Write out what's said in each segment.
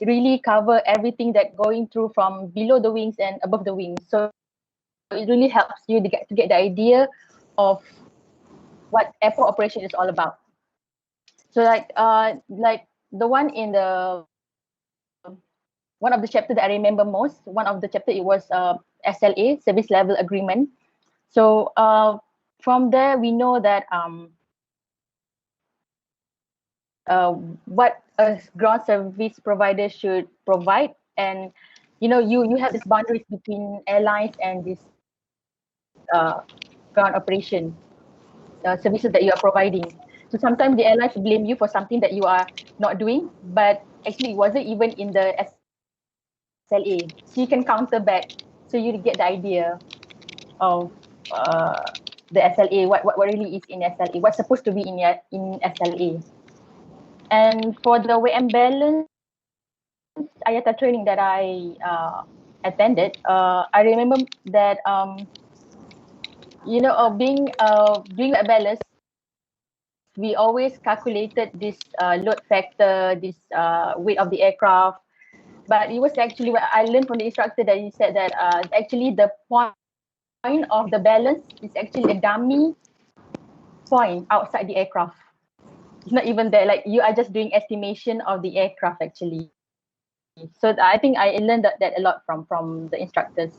really cover everything that going through from below the wings and above the wings. So it really helps you to get the idea of what airport operation is all about. So like the one in the one of the chapter that I remember most, one of the chapter it was SLA, service level agreement. So from there we know that what a ground service provider should provide, and you have these boundaries between airlines and this ground operation services that you are providing. So sometimes the airlines blame you for something that you are not doing, but actually it wasn't even in the SLA. So you can counter back, so you get the idea of the SLA, what really is in SLA, what's supposed to be in SLA. And for the WM balance IATA training that I attended, I remember that being doing WM balance, we always calculated this load factor, this weight of the aircraft. But it was actually what I learned from the instructor, that he said that actually the point of the balance is actually a dummy point outside the aircraft. It's not even there. Like, you are just doing estimation of the aircraft actually. So I think I learned that a lot from the instructors.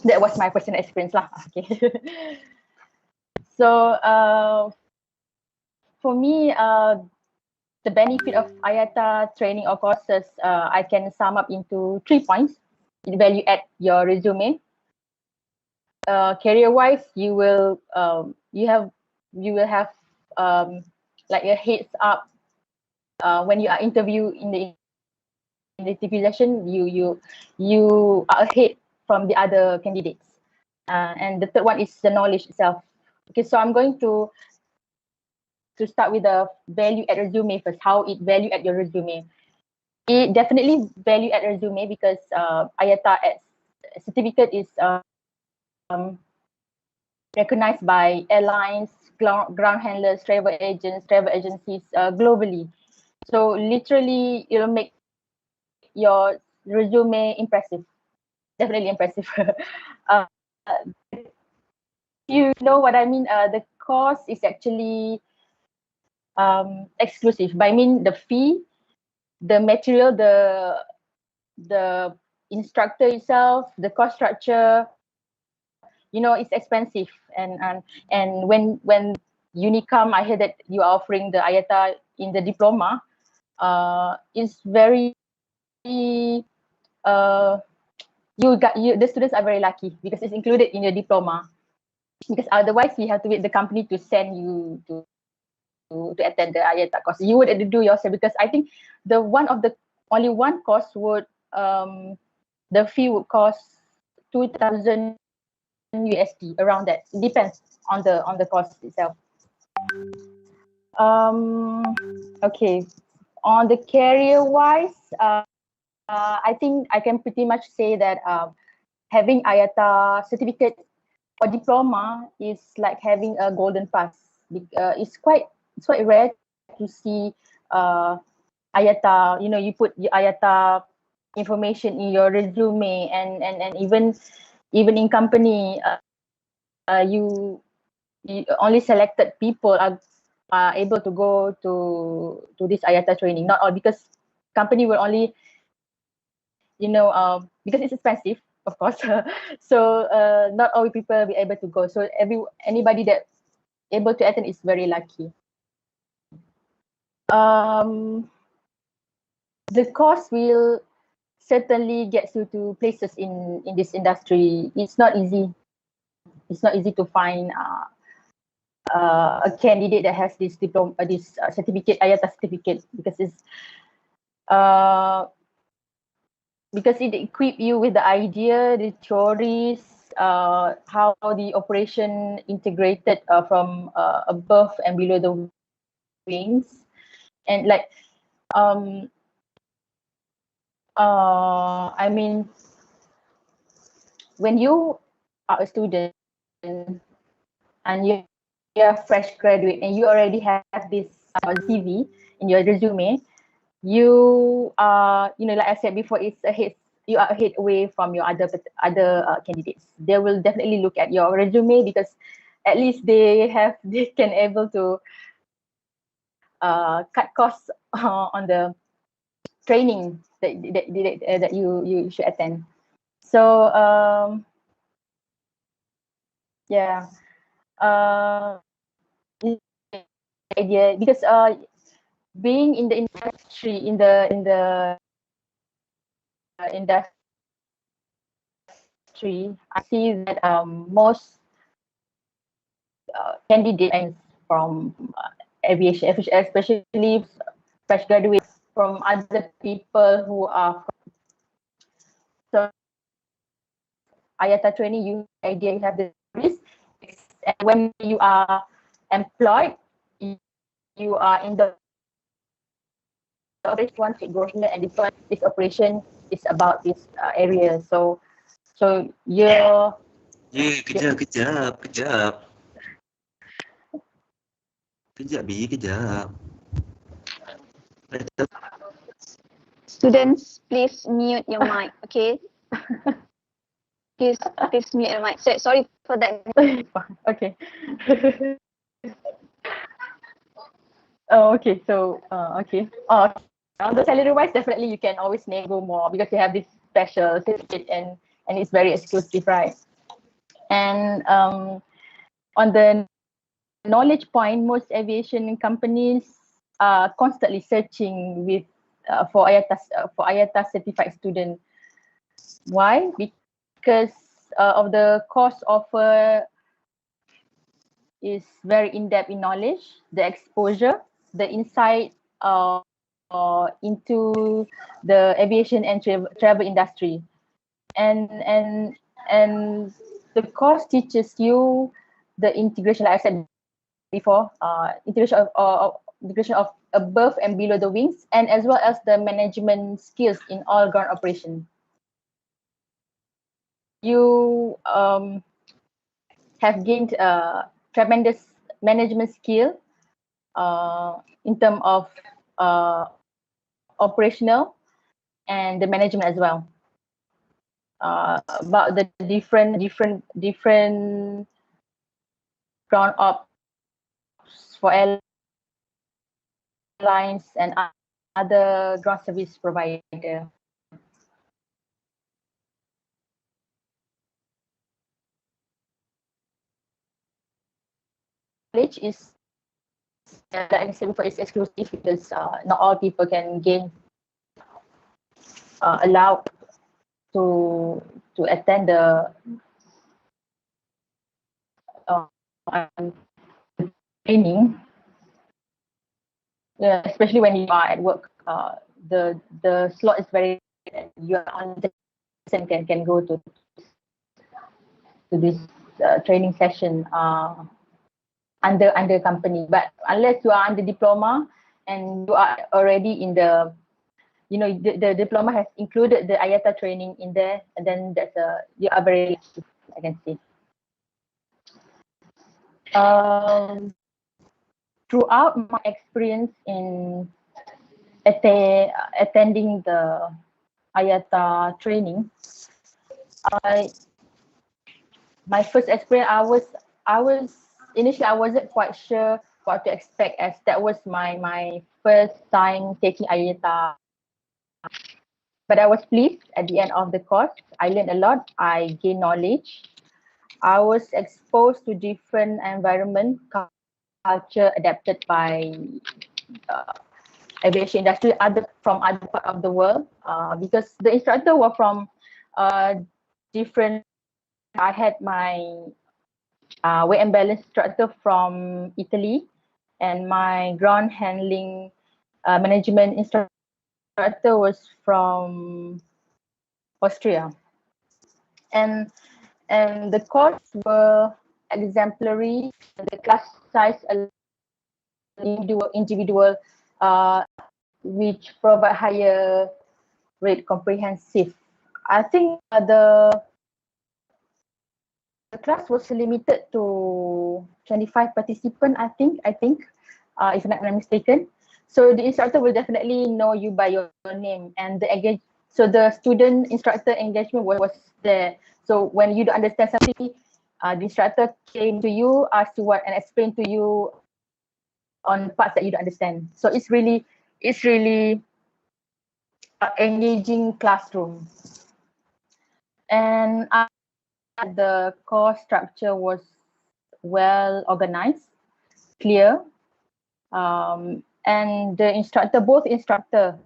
That was my personal experience lah. Okay. So for me, the benefit of IATA training or courses, I can sum up into 3 points. Value add your resume. Career-wise, you will have like a heads up when you are interviewed in the interview session. You are ahead from the other candidates. And the third one is the knowledge itself. Okay, so I'm going to start with the value add resume first. How it value add your resume? It definitely value add resume because IATA certificate is recognized by airlines, ground handlers, travel agents, travel agencies globally. So literally, it'll make your resume impressive. Definitely impressive. uh, you know what I mean? The cost is actually exclusive. But I mean the fee, the material, the instructor itself, the cost structure, it's expensive. And when Unicam, I heard that you are offering the IATA in the diploma, it's very the students are very lucky because it's included in your diploma. Because otherwise you have to wait the company to send you to attend the IATA course. You would do yourself, because I think only one course would the fee would cost 2,000 USD, around that. It depends on the course itself. Okay, on the career wise, I think I can pretty much say that having IATA certificate or diploma is like having a golden pass. It's quite rare to see IATA. You put your IATA information in your resume, and even in company, you only selected people are able to go to this IATA training. Not all, because company will only because it's expensive, of course. So not all people will be able to go. So anybody that able to attend is very lucky. The course will certainly get you to places in this industry. It's not easy. It's not easy to find a candidate that has this diploma, this certificate, IATA certificate, because it equip you with the idea, the theories, how the operation integrated from above and below the wings, and like I mean, when you are a student and you're a fresh graduate and you already have this CV in your resume, you are, like I said before, it's ahead. You are ahead away from your other candidates. They will definitely look at your resume because at least they can able to cut costs on the training that you should attend. So yeah, uh, idea because being in the industry industry, I see that most candidates from aviation, especially fresh graduates from other people who are from IATA training. You idea you have the risk, and when you are employed, you are in the operation. Once you go in and deploy this operation is about this area. So you're Kejap, Bi, kejap. Students, please mute your mic, okay? Please mute your mic. Sorry for that. okay. Oh, okay. So, okay. On the salary wise, definitely you can always nego more because you have this special certificate and it's very exclusive, right? And on the knowledge point, most aviation companies are constantly searching with for IATA certified student. Why? Because of the course offer is very in-depth in knowledge, the exposure, the insight into the aviation and travel industry, and the course teaches you the integration, like I said before, integration of above and below the wings, and as well as the management skills in all ground operation. You have gained tremendous management skill in terms of operational and the management as well. About the different ground ops for airlines and other ground service provider. Knowledge is, like I said before, is exclusive because not all people can gain allowed to attend the uh, training. Yeah, especially when you are at work. The slot is very, you are on the can go to this training session under company. But unless you are under diploma and you are already in the, the diploma has included the IATA training in there, and then you are very lucky, I can say. Throughout my experience in attending the IATA training, my first experience, I wasn't quite sure what to expect, as that was my first time taking IATA. But I was pleased at the end of the course. I learned a lot. I gained knowledge. I was exposed to different environment, culture adapted by aviation industry, from other part of the world. Because the instructor were from different. I had my weight and balance instructor from Italy, and my ground handling management instructor was from Austria. And the course were exemplary. The class size individual which provide higher rate comprehensive. I think the class was limited to 25 participants, I think, if I'm not mistaken. So the instructor will definitely know you by your name, and the student instructor engagement was there. So when you don't understand something, the instructor came to you, asked you what, and explained to you on parts that you don't understand. So it's really engaging classroom. And the course structure was well organized, clear, and both instructor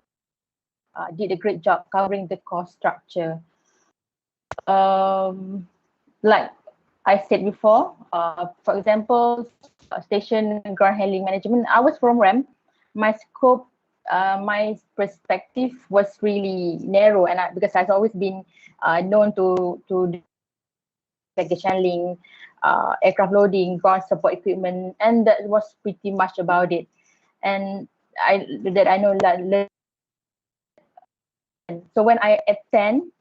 did a great job covering the course structure. Like I said before, for example, station ground handling management, I was from RAM. My scope, my perspective was really narrow, and because I've always been known to baggage handling, aircraft loading, ground support equipment, and that was pretty much about it. And I know that. So when I attend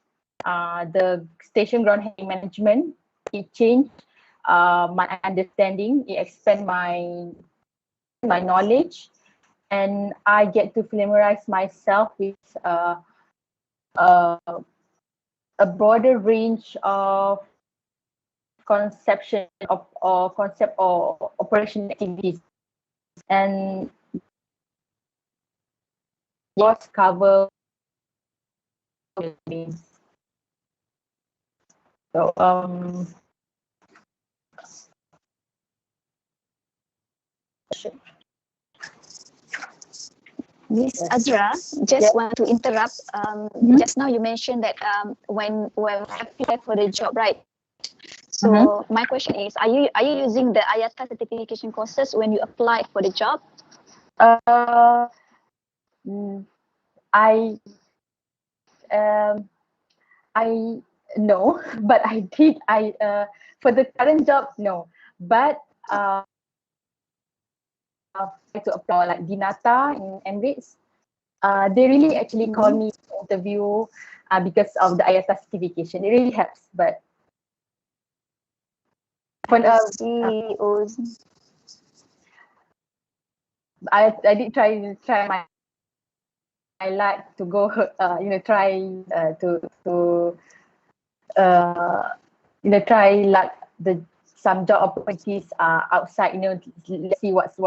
the station ground handling management, it changed my understanding, it expand my knowledge, and I get to familiarize myself with uh, a broader range of conception of or concept or operation activities, and was cover so Miss Azra, just want to interrupt. Just now you mentioned that when we apply for the job, right? So my question is, are you using the IATA certification courses when you apply for the job? Mm, I I no, but I did. For the current job, no. But to apply like Dinata in Emirates, they really actually call me to interview because of the IATA certification. It really helps. But for I see. I did try my I like to go try to try like some job opportunities outside, let's see what's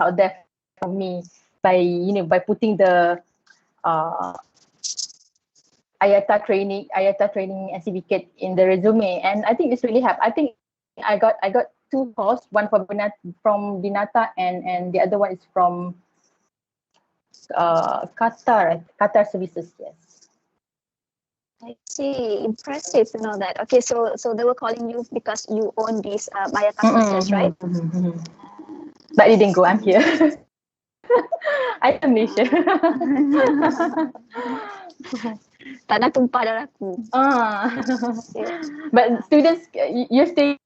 out there for me by putting the uh IATA training and certificate in the resume, and I think it's really helped. I think I got two calls, one from Binata, and the other one is from Qatar Services. Yes. I see. Impressive to know that. Okay, so they were calling you because you own these IATA courses, right? But it didn't go. I'm here. I am Malaysia. Tak nak tumpah darahku. But students, you stay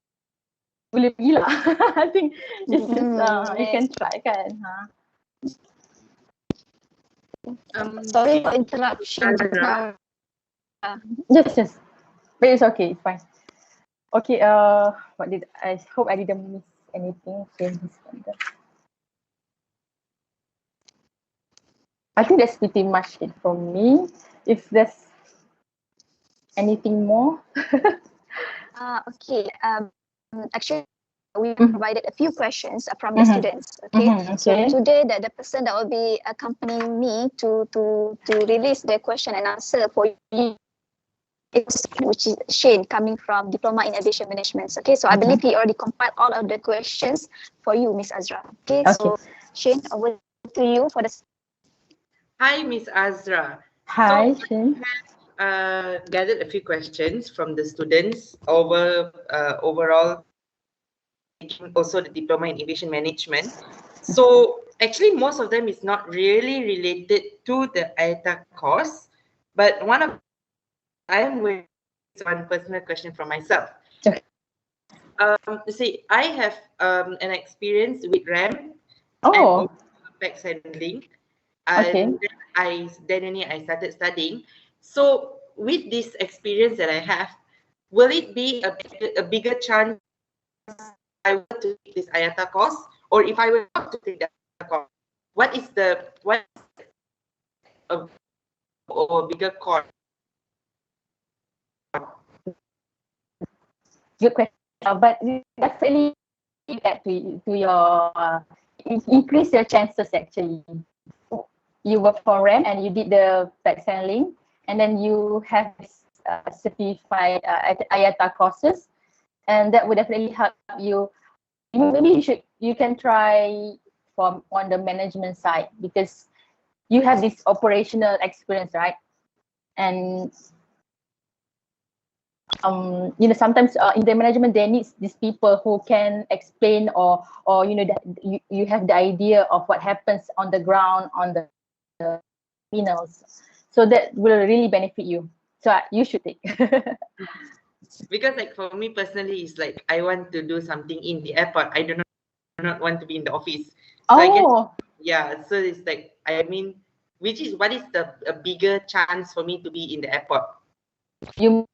boleh pergi lah. I think it's just you can try kan. Sorry for interruption. Yes. But it's okay. It's fine. Okay. I hope I didn't miss anything. I think that's pretty much it from me. If there's anything more. Okay. Actually, we provided a few questions from the students. Okay. So today, the person that will be accompanying me to release the question and answer for you, which is Shane, coming from Diploma in Aviation Management. Okay. So I believe he already compiled all of the questions for you, Miss Azra. Okay. So Shane, over to you for the. Hi, Miss Azra. Hi, Shane. Gathered a few questions from the students overall, also the Diploma in Aviation Management. So actually, most of them is not really related to the IATA course, but I am with one personal question from myself. See, I have an experience with RAM and back handling. And then I started studying. So with this experience that I have, will it be a bigger chance if I were to take this IATA course, or if I were not to take that course? what is a or bigger cost? Good question. But definitely add to your increase your chances actually. You work for RAM and you did the back selling, and then you have certified IATA courses, and that would definitely help you. Maybe you can try from on the management side, because you have this operational experience, right? And sometimes in the management they need these people who can explain, or that you have the idea of what happens on the ground on the terminals, so that will really benefit you. So you should take. Because like for me personally, it's like I want to do something in the airport. I do not want to be in the office. So I guess, Oh, yeah. So it's like, I mean, what is the a bigger chance for me to be in the airport? you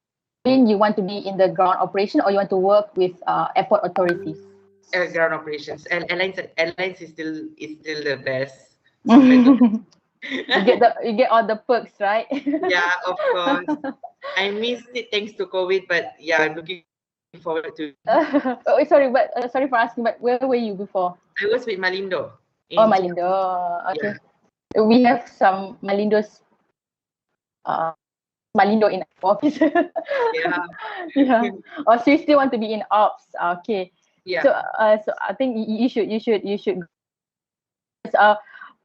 mean you want to be in the ground operation, or you want to work with airport authorities? Ground operations. Airlines is still the best compared to. You get all the perks, right? Yeah, of course. I missed it thanks to COVID, but yeah, I'm looking forward to. Oh, sorry for asking, but where were you before? I was with Malindo. Oh, In Malindo. Okay. Yeah. We have some Malindos, uh, Malindo in our office. Yeah. Yeah. Or so you still want to be in ops? Okay. Yeah. So I think you should. Uh,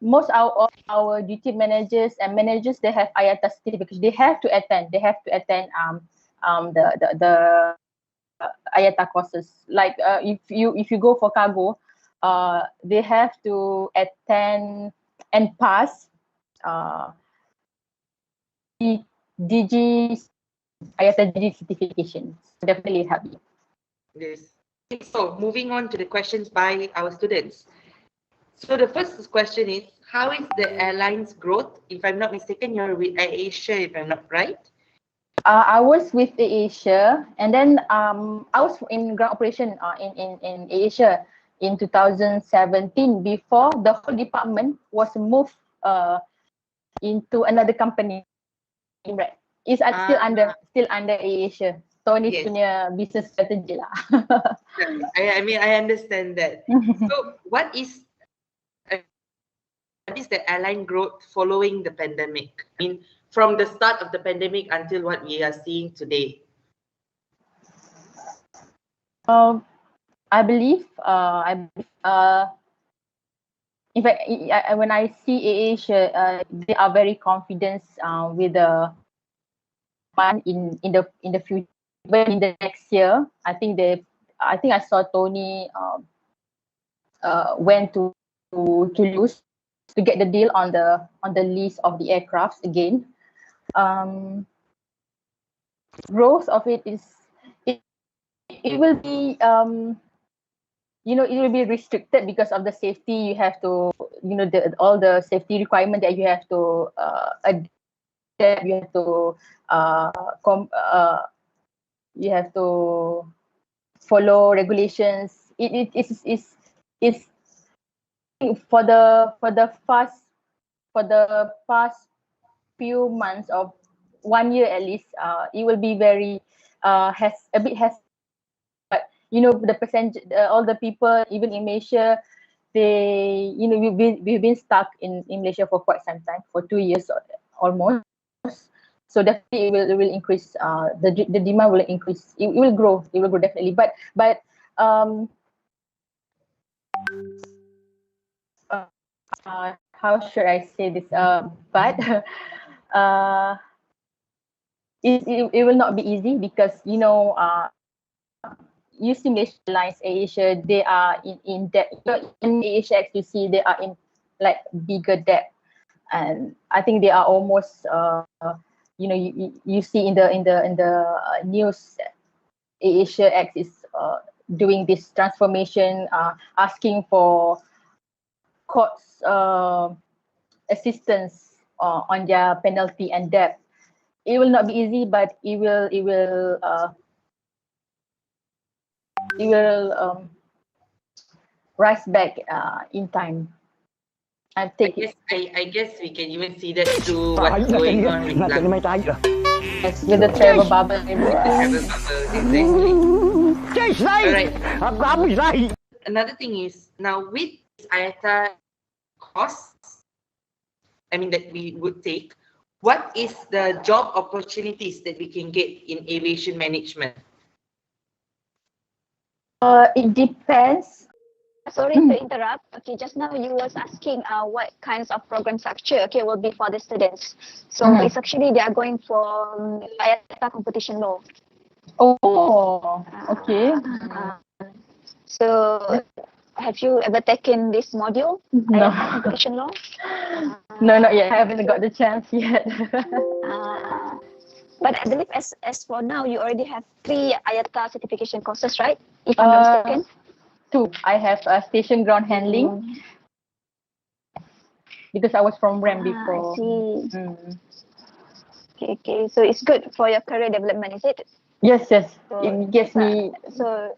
most of our duty managers and managers, they have IATA certificate. They have to attend. The IATA courses. Like if you go for cargo, they have to attend and pass DG IATA DG certification. So definitely help you. Yes. So moving on to the questions by our students. So the first question is, how is the airline's growth? If I'm not mistaken, you're with AirAsia, if I'm not right. I was with AirAsia, and then I was in ground operation in AirAsia in 2017, before the whole department was moved into another company. Right. It's still under AirAsia. Tony's Yes. punya business strategy lah. I mean, I understand that. So what is the airline growth following the pandemic? I mean, from the start of the pandemic until what we are seeing today. I believe in fact, when I see AirAsia, they are very confident with the one in the future. But in the next year, I think I saw Tony went to lose to get the deal on the lease of the aircrafts again. Growth of it is it will be it will be restricted because of the safety. You have to all the safety requirement that you have to adapt. You have to you have to follow regulations. It is for the past few months of 1 year at least. It will be very has a bit has, but the percentage, all the people even in Malaysia, they we've been stuck in Malaysia for quite some time, for 2 years almost. So definitely it will increase. The demand will increase. It will grow. It will grow definitely. But how should I say this? But it will not be easy, because you see Malaysia Airlines, AirAsia, they are in debt. In Asia X, you see they are in like bigger debt, and I think they are almost you see in the news, AirAsia X is doing this transformation, asking for courts assistance on their penalty and debt. It will not be easy, but it will rise back in time. I take it. I guess we can even see that through what's going on with Yes, with the travel bubble and everything. Exactly. Alright. Another thing is now with IATA costs, I mean that we would take, what is the job opportunities that we can get in aviation management? It depends. Sorry to interrupt. Okay, just now you was asking what kinds of program structure will be for the students. So it's actually they are going for IATA competition law. Oh, okay. So have you ever taken this module, No. IATA competition law? No, not yet. I haven't got the chance yet. But I believe as for now, you already have 3 IATA certification courses, right? If I'm not mistaken. 2. I have station ground handling because I was from RAM before. I see. Okay. So it's good for your career development, is it? Yes. So, It gives me. So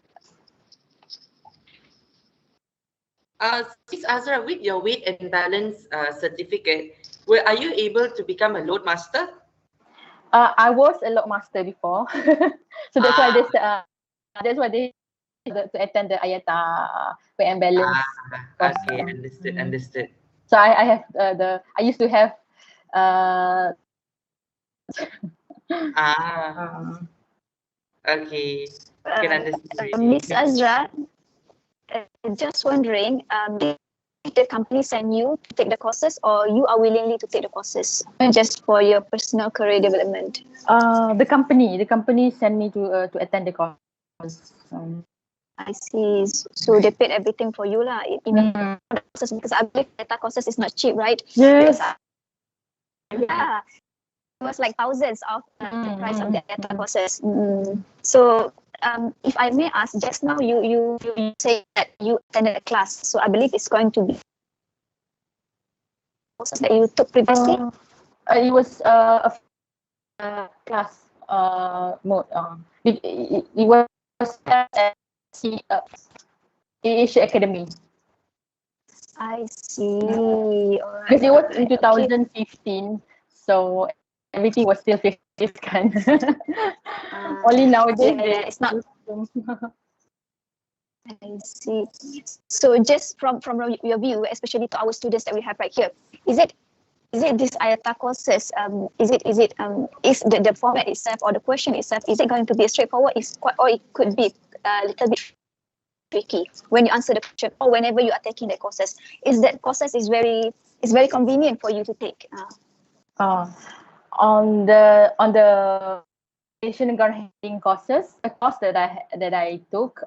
Miss Azra, with your weight and balance certificate, are you able to become a load master? I was a load master before, so that's why they to attend the IATA weight and balance. Okay, understood. So I have I used to have Okay, can understand. Miss Azra, just wondering, did the company send you to take the courses, or you are willingly to take the courses just for your personal career development? the company sent me to attend the course. I see. So they paid everything for you lah. Even the courses, because I believe data courses is not cheap, right? Yes. Yeah, it was like thousands of the price of the data courses. So if I may ask, just now you say that you attended a class, so I believe it's going to be courses that you took previously. It was a class mode. It was at Asia Academy. I see. All right. Because it was in 2015, so everything was still 50s kan. Only nowadays it's not. I see. So just from your view, especially to our students that we have right here, is it this IATA courses? Is the format itself or the question itself, is it going to be straightforward? Or it could be a little bit tricky when you answer the question, or whenever you are taking the courses. Is that courses is very convenient for you to take? On the Asian ground handling courses, the course that I took,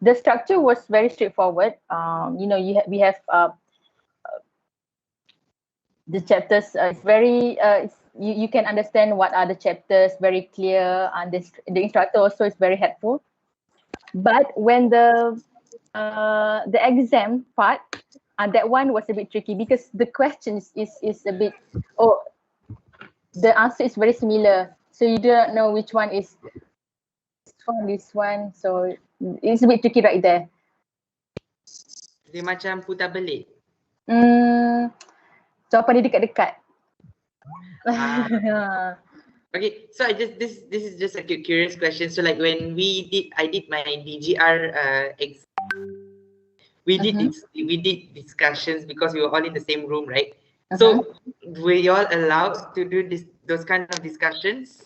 the structure was very straightforward. We have the chapters. It's very you can understand what are the chapters very clear, and the instructor also is very helpful. But when the exam part, that one was a bit tricky because the questions is a bit the answer is very similar, so you don't know which one is this one. So it's a bit tricky right there. Dia macam putar belik. Jawapan dia dekat-dekat. Okay, so this is just a curious question. So like when I did my DGR exam, we did discussions because we were all in the same room, right? So were you all allowed to do those kind of discussions?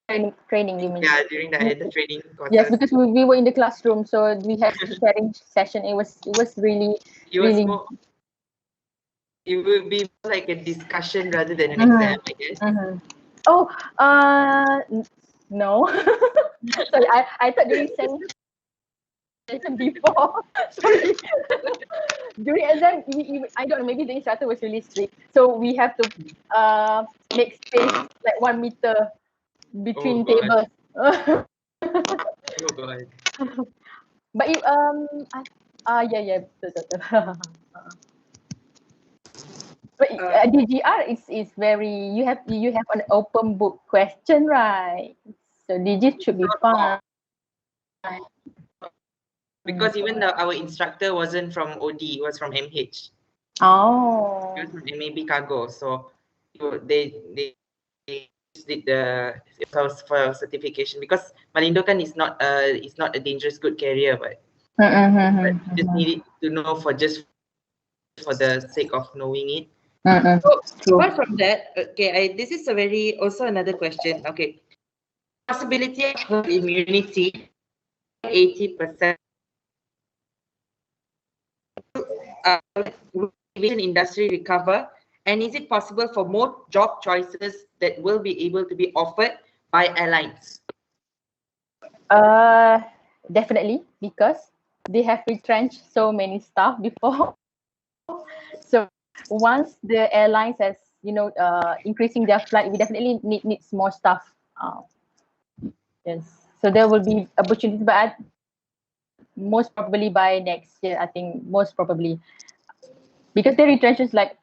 Training, you mean? Yeah, during the training courses. Yes, because we were in the classroom, so we had sharing session. It was really more, it would be more like a discussion rather than an exam, I guess. Oh, no. Sorry, I thought during session before. Sorry. During exam, I don't know, maybe the instructor was really strict. So we have to make space like 1 meter between tables. Oh god. But yeah, betul. But DGR is very, you have an open book question, right? So DG should be fine. because even our instructor wasn't from OD, it was from MH. Oh. It was from MAB Cargo. So they did the for certification, because Malindo kan is not a dangerous good carrier, but just need it to know for the sake of knowing it. So apart from that, okay, this is also another question. Okay, possibility of herd immunity, 80%. Will the aviation industry recover, and is it possible for more job choices that will be able to be offered by airlines? Definitely, because they have retrenched so many staff before. So once the airlines has increasing their flight, we definitely needs more staff. Yes, so there will be opportunities, but most probably by next year, I think, most probably, because they retrenches like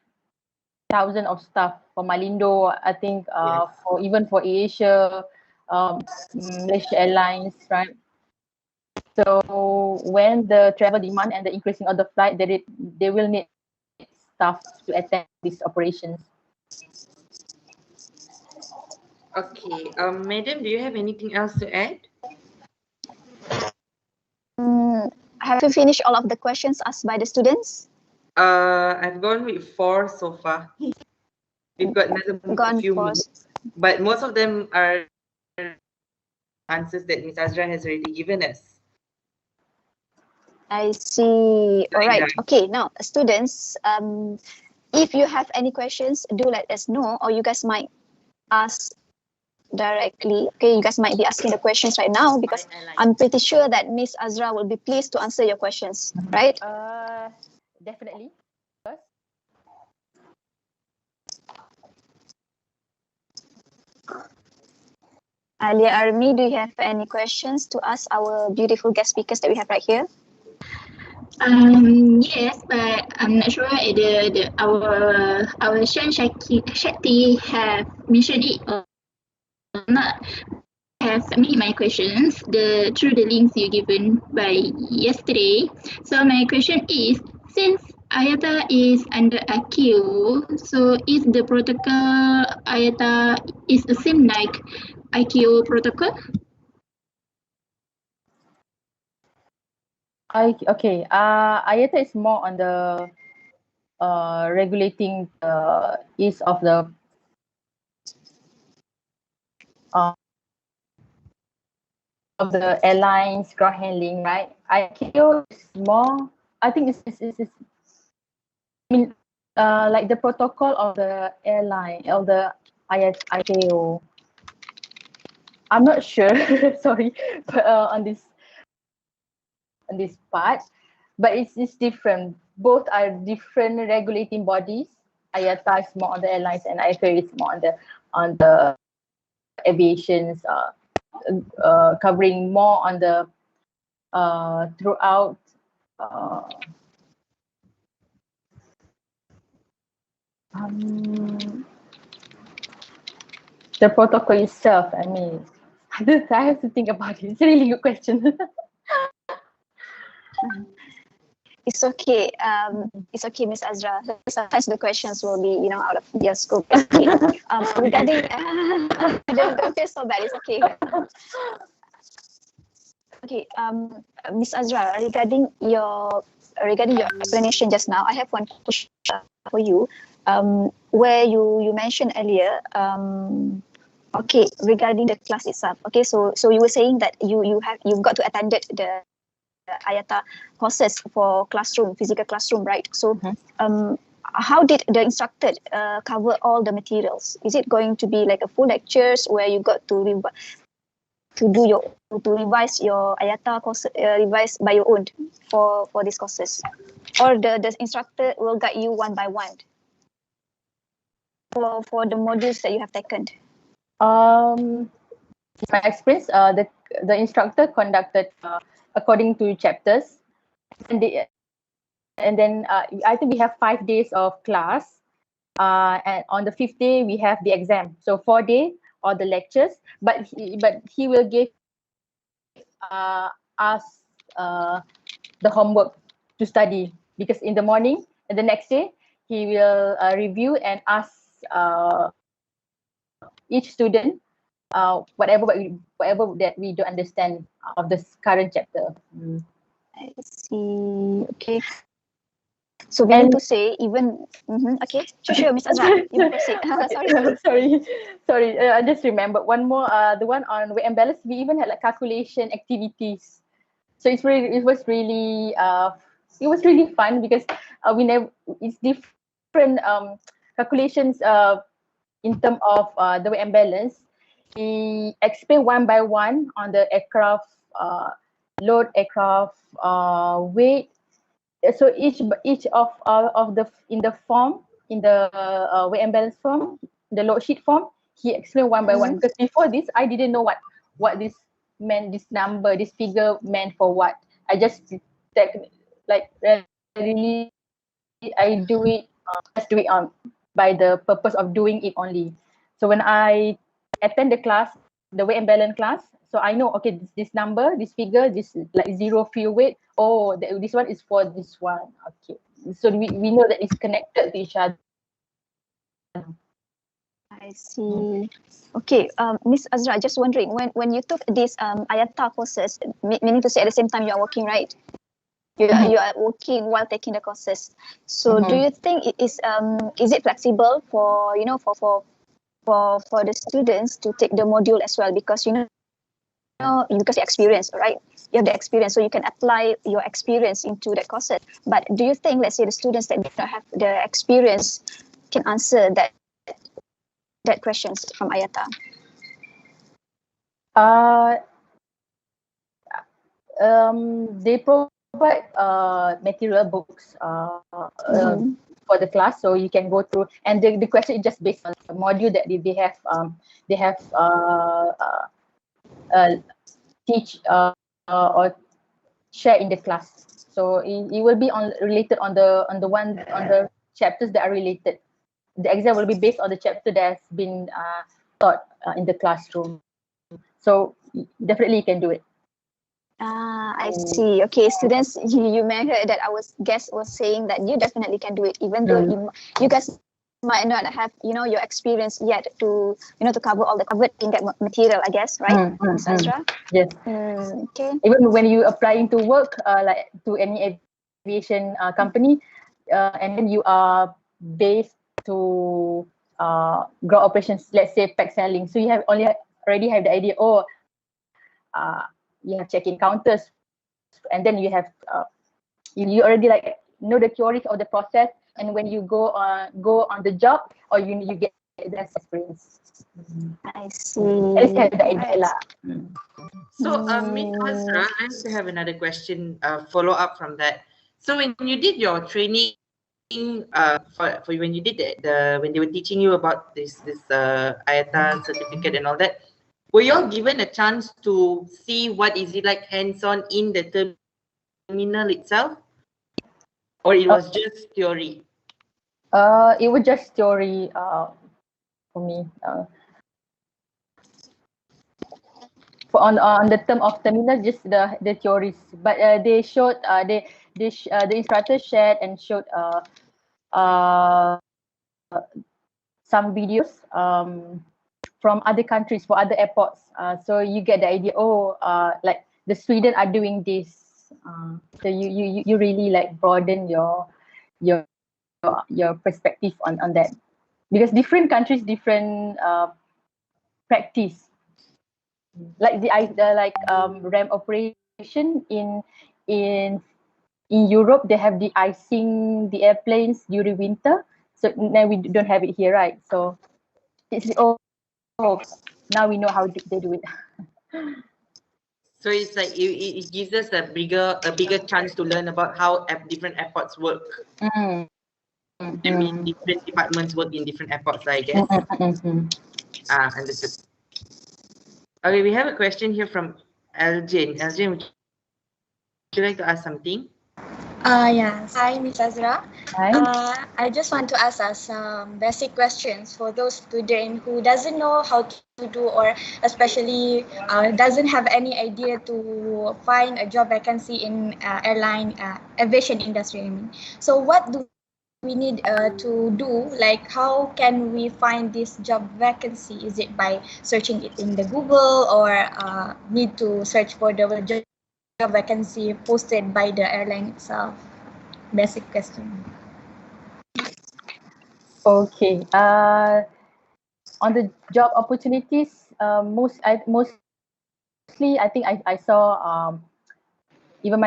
thousands of staff for Malindo. I think Yes. for even for Asia, Malaysia Airlines, right? So when the travel demand and the increasing of the flight, they will need staff to attend these operations. Okay, madam, do you have anything else to add? Have you finished all of the questions asked by the students? I've gone with 4 so far. We've got another few minutes, but most of them are answers that Ms. Azra has already given us. I see. All right. Okay. Now, students, if you have any questions, do let us know, or you guys might ask directly. Okay, you guys might be asking the questions right now, because I'm pretty sure that Miss Azra will be pleased to answer your questions, right? Definitely. Alia Army, do you have any questions to ask our beautiful guest speakers that we have right here? Yes, but I'm not sure our Shan Shakti have mentioned it or not. Have submitted my questions through the links you given by yesterday. So my question is, since IATA is under IQ, so is the protocol IATA is the same like IQ protocol? Okay. IATA is more on the regulating ease of the airlines ground handling, right? IQ is more. I think it's I mean, like the protocol of the airline or the ICAO. I'm not sure. Sorry, but, on this part, but it's different. Both are different regulating bodies. IATA is more on the airlines, and ICAO is more on the aviations, covering more on the throughout the protocol itself. I mean, I have to think about it. It's a really good question. It's okay. It's okay, Miss Azra. Sometimes the questions will be, out of your scope. Regarding, don't feel so bad. It's okay. Okay, Miss Azra, regarding your explanation just now, I have one question for you. Where you mentioned earlier, okay, regarding the class itself. Okay, so you were saying that you've got to attend the IATA courses for physical classroom, right? So, how did the instructor cover all the materials? Is it going to be like a full lectures where you got to revise your IATA course, revise by your own for these courses, or the instructor will guide you one by one for the modules that you have taken? My experience, the instructor conducted according to chapters, and then I think we have 5 days of class, and on the 5th day we have the exam. So 4 days or the lectures, but he will give us the homework to study, because in the morning and the next day he will review and ask each student whatever that we don't understand of this current chapter. I see. Okay. So we need to say even okay. Sure, Miss Azra, you proceed. Sorry. I just remembered one more. The one on weight and balance. We even had like calculation activities. So it was really fun because it's different calculations in terms of the weight and balance. We explain one by one on the aircraft load, aircraft weight. So each of the in the form, in the weight and balance form, the load sheet form, he explained one by one. Because before this, I didn't know what this meant, this number, this figure meant for what. I just really I do it just do it by the purpose of doing it only. So when I attend the class, the weight and balance class, so I know, okay, this number, this figure, this like zero fuel weight. Oh, this one is for this one. Okay, so we know that it's connected to each other. I see. Okay, Miss Azra, just wondering, when you took this IATA courses, meaning to say at the same time you are working, right? You are working while taking the courses. So do you think is it flexible for for the students to take the module as well, because because you experience, right? You have the experience, so you can apply your experience into the courses. But do you think, let's say, the students that don't have the experience can answer that questions from IATA? They provide material books for the class, so you can go through, and the question is just based on the module that they have teach or share in the class. So it will be related on the chapters that are related. The exam will be based on the chapter that has been taught in the classroom. So definitely you can do it. I see. Okay, students, you may heard that our guest was saying that you definitely can do it, even though you guys might not have your experience yet to to cover all the covered in that material, I guess, right, Ms. Azra? Yes. Okay. Even when you apply into work, like to any aviation company, and then you are based to ground operations, let's say pack selling. So you have already have the idea. You have check-in counters, and then you have you already like know the theories of the process, and when you go on the job, or you get that experience. I see. At least have the idea lah. So, Ms. Azra, I have another question, follow up from that. So, when you did your training, for when you did when they were teaching you about this IATA certificate and all that, were you all given a chance to see what is it like hands-on in the terminal itself, or it was just theory? It was just theory for me. On the term of terminal, just the theories, but they showed the instructor shared and showed some videos from other countries for other airports, so you get the idea. Like the Sweden are doing this, so you really like broaden your perspective on that, because different countries different practice. Like the RAM operation in Europe, they have the icing the airplanes during winter. So now we don't have it here, right? So it's now we know how they do it. So it's like it gives us a bigger chance to learn about how different airports work. And different departments work in different airports, I guess. Understood. Okay, we have a question here from Elgin. Elgin, would you like to ask something? Yes. Hi, Miss Azra. Hi. I just want to ask us some basic questions for those students who doesn't know how to do, or especially doesn't have any idea to find a job vacancy in airline aviation industry. I mean. So what do we need to do? Like, how can we find this job vacancy? Is it by searching it in the Google, or need to search for the job vacancy posted by the airline itself? Basic question. Okay. On the job opportunities, mostly I think I saw even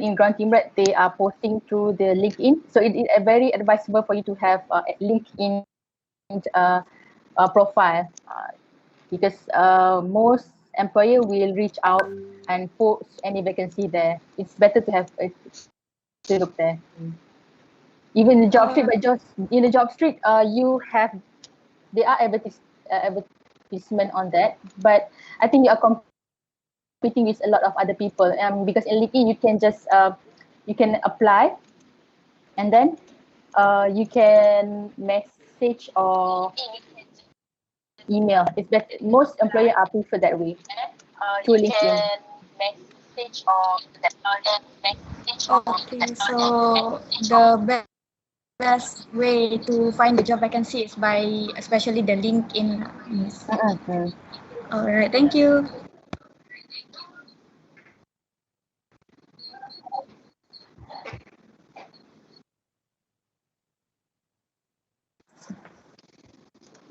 in Grand Team Red, they are posting through the LinkedIn. So it is very advisable for you to have a LinkedIn profile because most employer will reach out and post any vacancy there. It's better to have to look there. Even the job street, but just in the job street, you have there are advertisement on that, but I think you are competing with a lot of other people. Because in LinkedIn you can just you can apply, and then you can message or email. It's better. Most employer are prefer that way through LinkedIn. Okay, so the best way to find the job vacancy is by especially the LinkedIn. Yes. Mm-hmm. All right, thank you.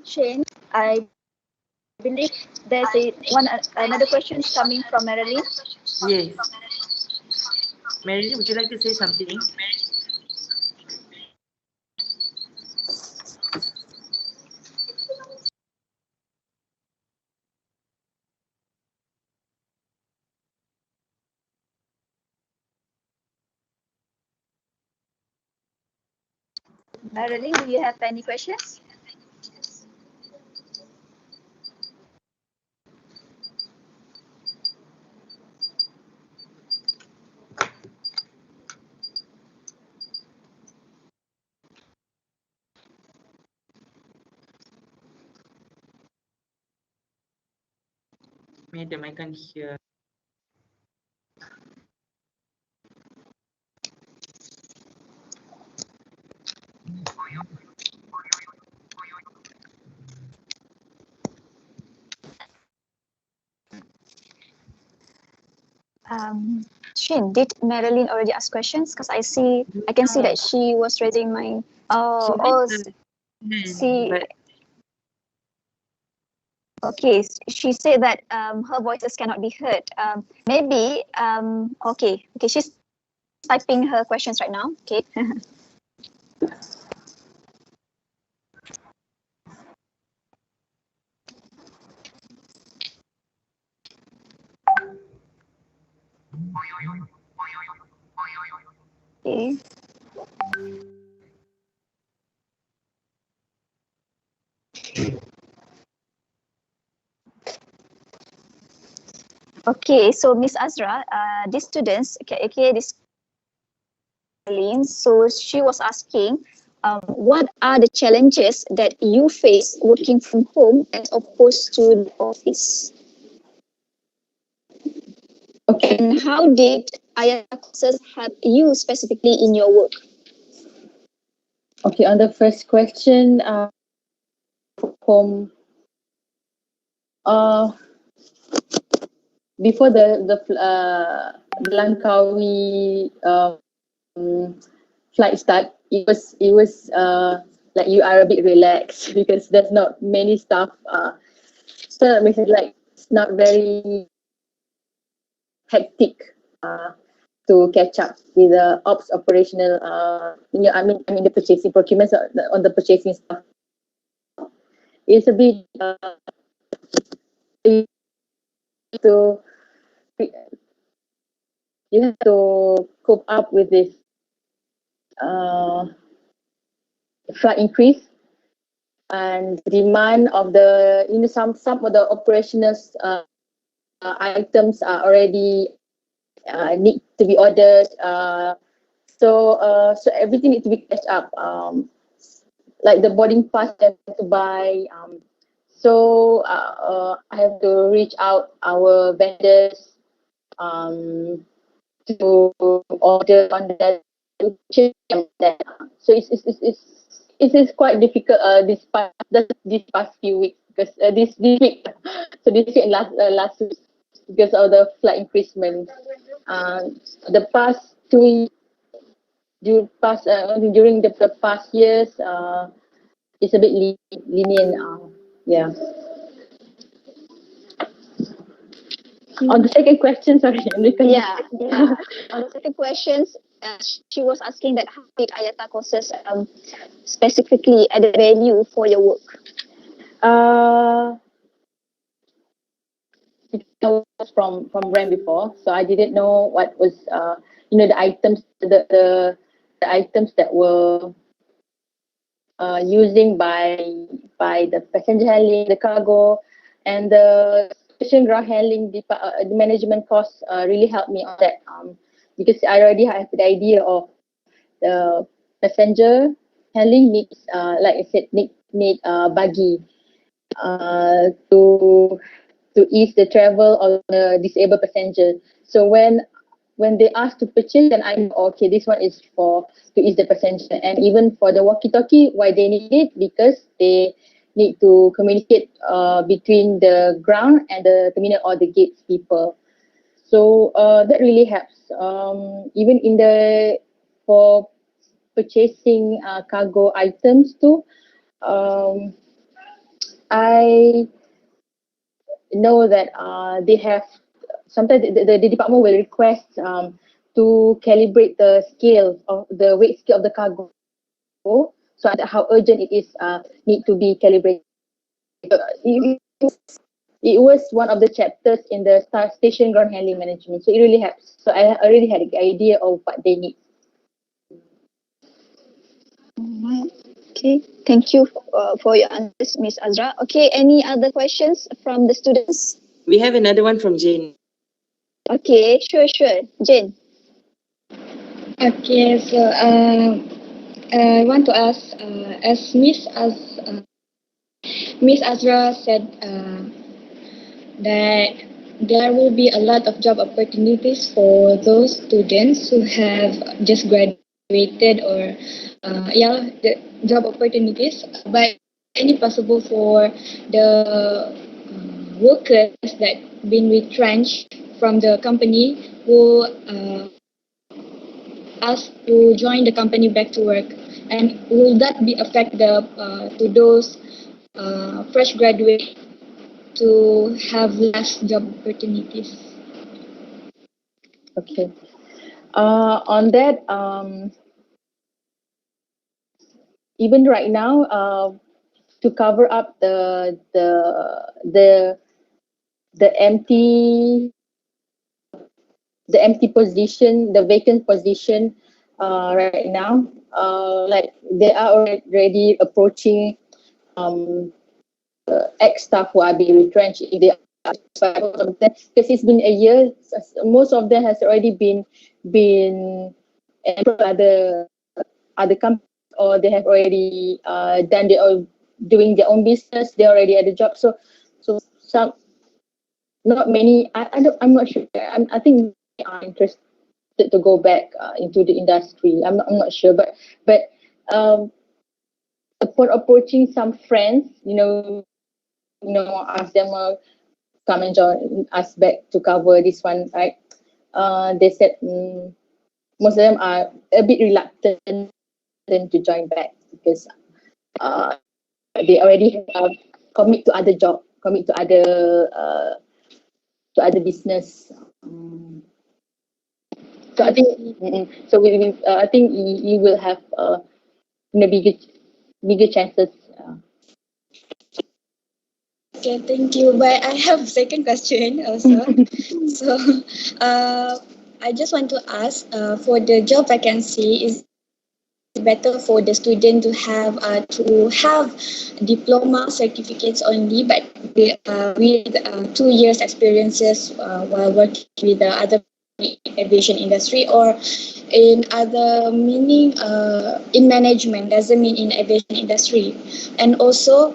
Shane, I believe there's another question coming from Marilyn. Yes. Mary, would you like to say something? Marilyn, do you have any questions? Madam, I can't hear. Shane, did Marilyn already ask questions? Because I can see that she was raising my. See. But Okay, she said that her voices cannot be heard. Maybe okay, she's typing her questions right now. Okay. Okay. Okay, so Miss Azra, these students, this Celine, so she was asking, what are the challenges that you face working from home as opposed to the office? Okay. And how did IATA courses help you specifically in your work? Okay, on the first question, home. Before the Langkawi flight start, it was like you are a bit relaxed because there's not many stuff. So that makes it like it's not very hectic to catch up with the ops operational. I mean the purchasing procurement on the purchasing stuff. It's a bit to you have to cope up with this uh, flight increase and demand of the some of the operational items are already need to be ordered. So everything needs to be catch up. Like the boarding pass I have to buy. I have to reach out our vendors to order on that. So it is quite difficult this past few weeks because this week this week and last week because of the flight increasement. The past during the past years it's a bit lenient. Yeah. On the second question, sorry. Yeah. On the second questions, she was asking that how did IATA courses specifically add value for your work? It was from RAM before, so I didn't know what was the items the items that were using by the passenger handling, the cargo, and the station ground handling. The management course really helped me on that because I already have the idea of the passenger handling needs, like I said, need buggy to ease the travel of the disabled passenger. So when they ask to purchase, then I know, okay, this one is for to ease the passenger. And even for the walkie-talkie, why they need it? Because they need to communicate between the ground and the terminal or the gates people. So that really helps. Even for purchasing cargo items too, I know that they have sometimes the department will request to calibrate the scale of the weight scale of the cargo, so how urgent it is need to be calibrated. It, it was one of the chapters in the station ground handling management, so it really helps. So I already had an idea of what they need. Okay, thank you for your answers, Miss Azra. Okay, any other questions from the students? We have another one from Jane. Okay, sure. Jane. Okay, so I want to ask, as Miss Azra said that there will be a lot of job opportunities for those students who have just graduated or the job opportunities, but any possible for the workers that been retrenched from the company who asked to join the company back to work, and will that be affect to those fresh graduates to have less job opportunities? Okay. On that, even right now, to cover up the empty position, the vacant position right now, like they are already approaching ex-staff who are being retrenched if they are, because it's been a year. Most of them has already been employed by other companies, or they have already doing their own business. They already had a job. So some, not many. I'm not sure. I think they are interested to go back into the industry. I'm not sure, but upon approaching some friends, ask them come and join us back to cover this one, right? They said most of them are a bit reluctant to join back because they already commit to other job, commit to other business. So I think I think you will have bigger chances. Okay, thank you. But I have second question also. So, I just want to ask, for the job vacancy, is it better for the student to have diploma certificates only, but with 2 years experiences while working with the other aviation industry, or in other meaning in management doesn't mean in aviation industry. And also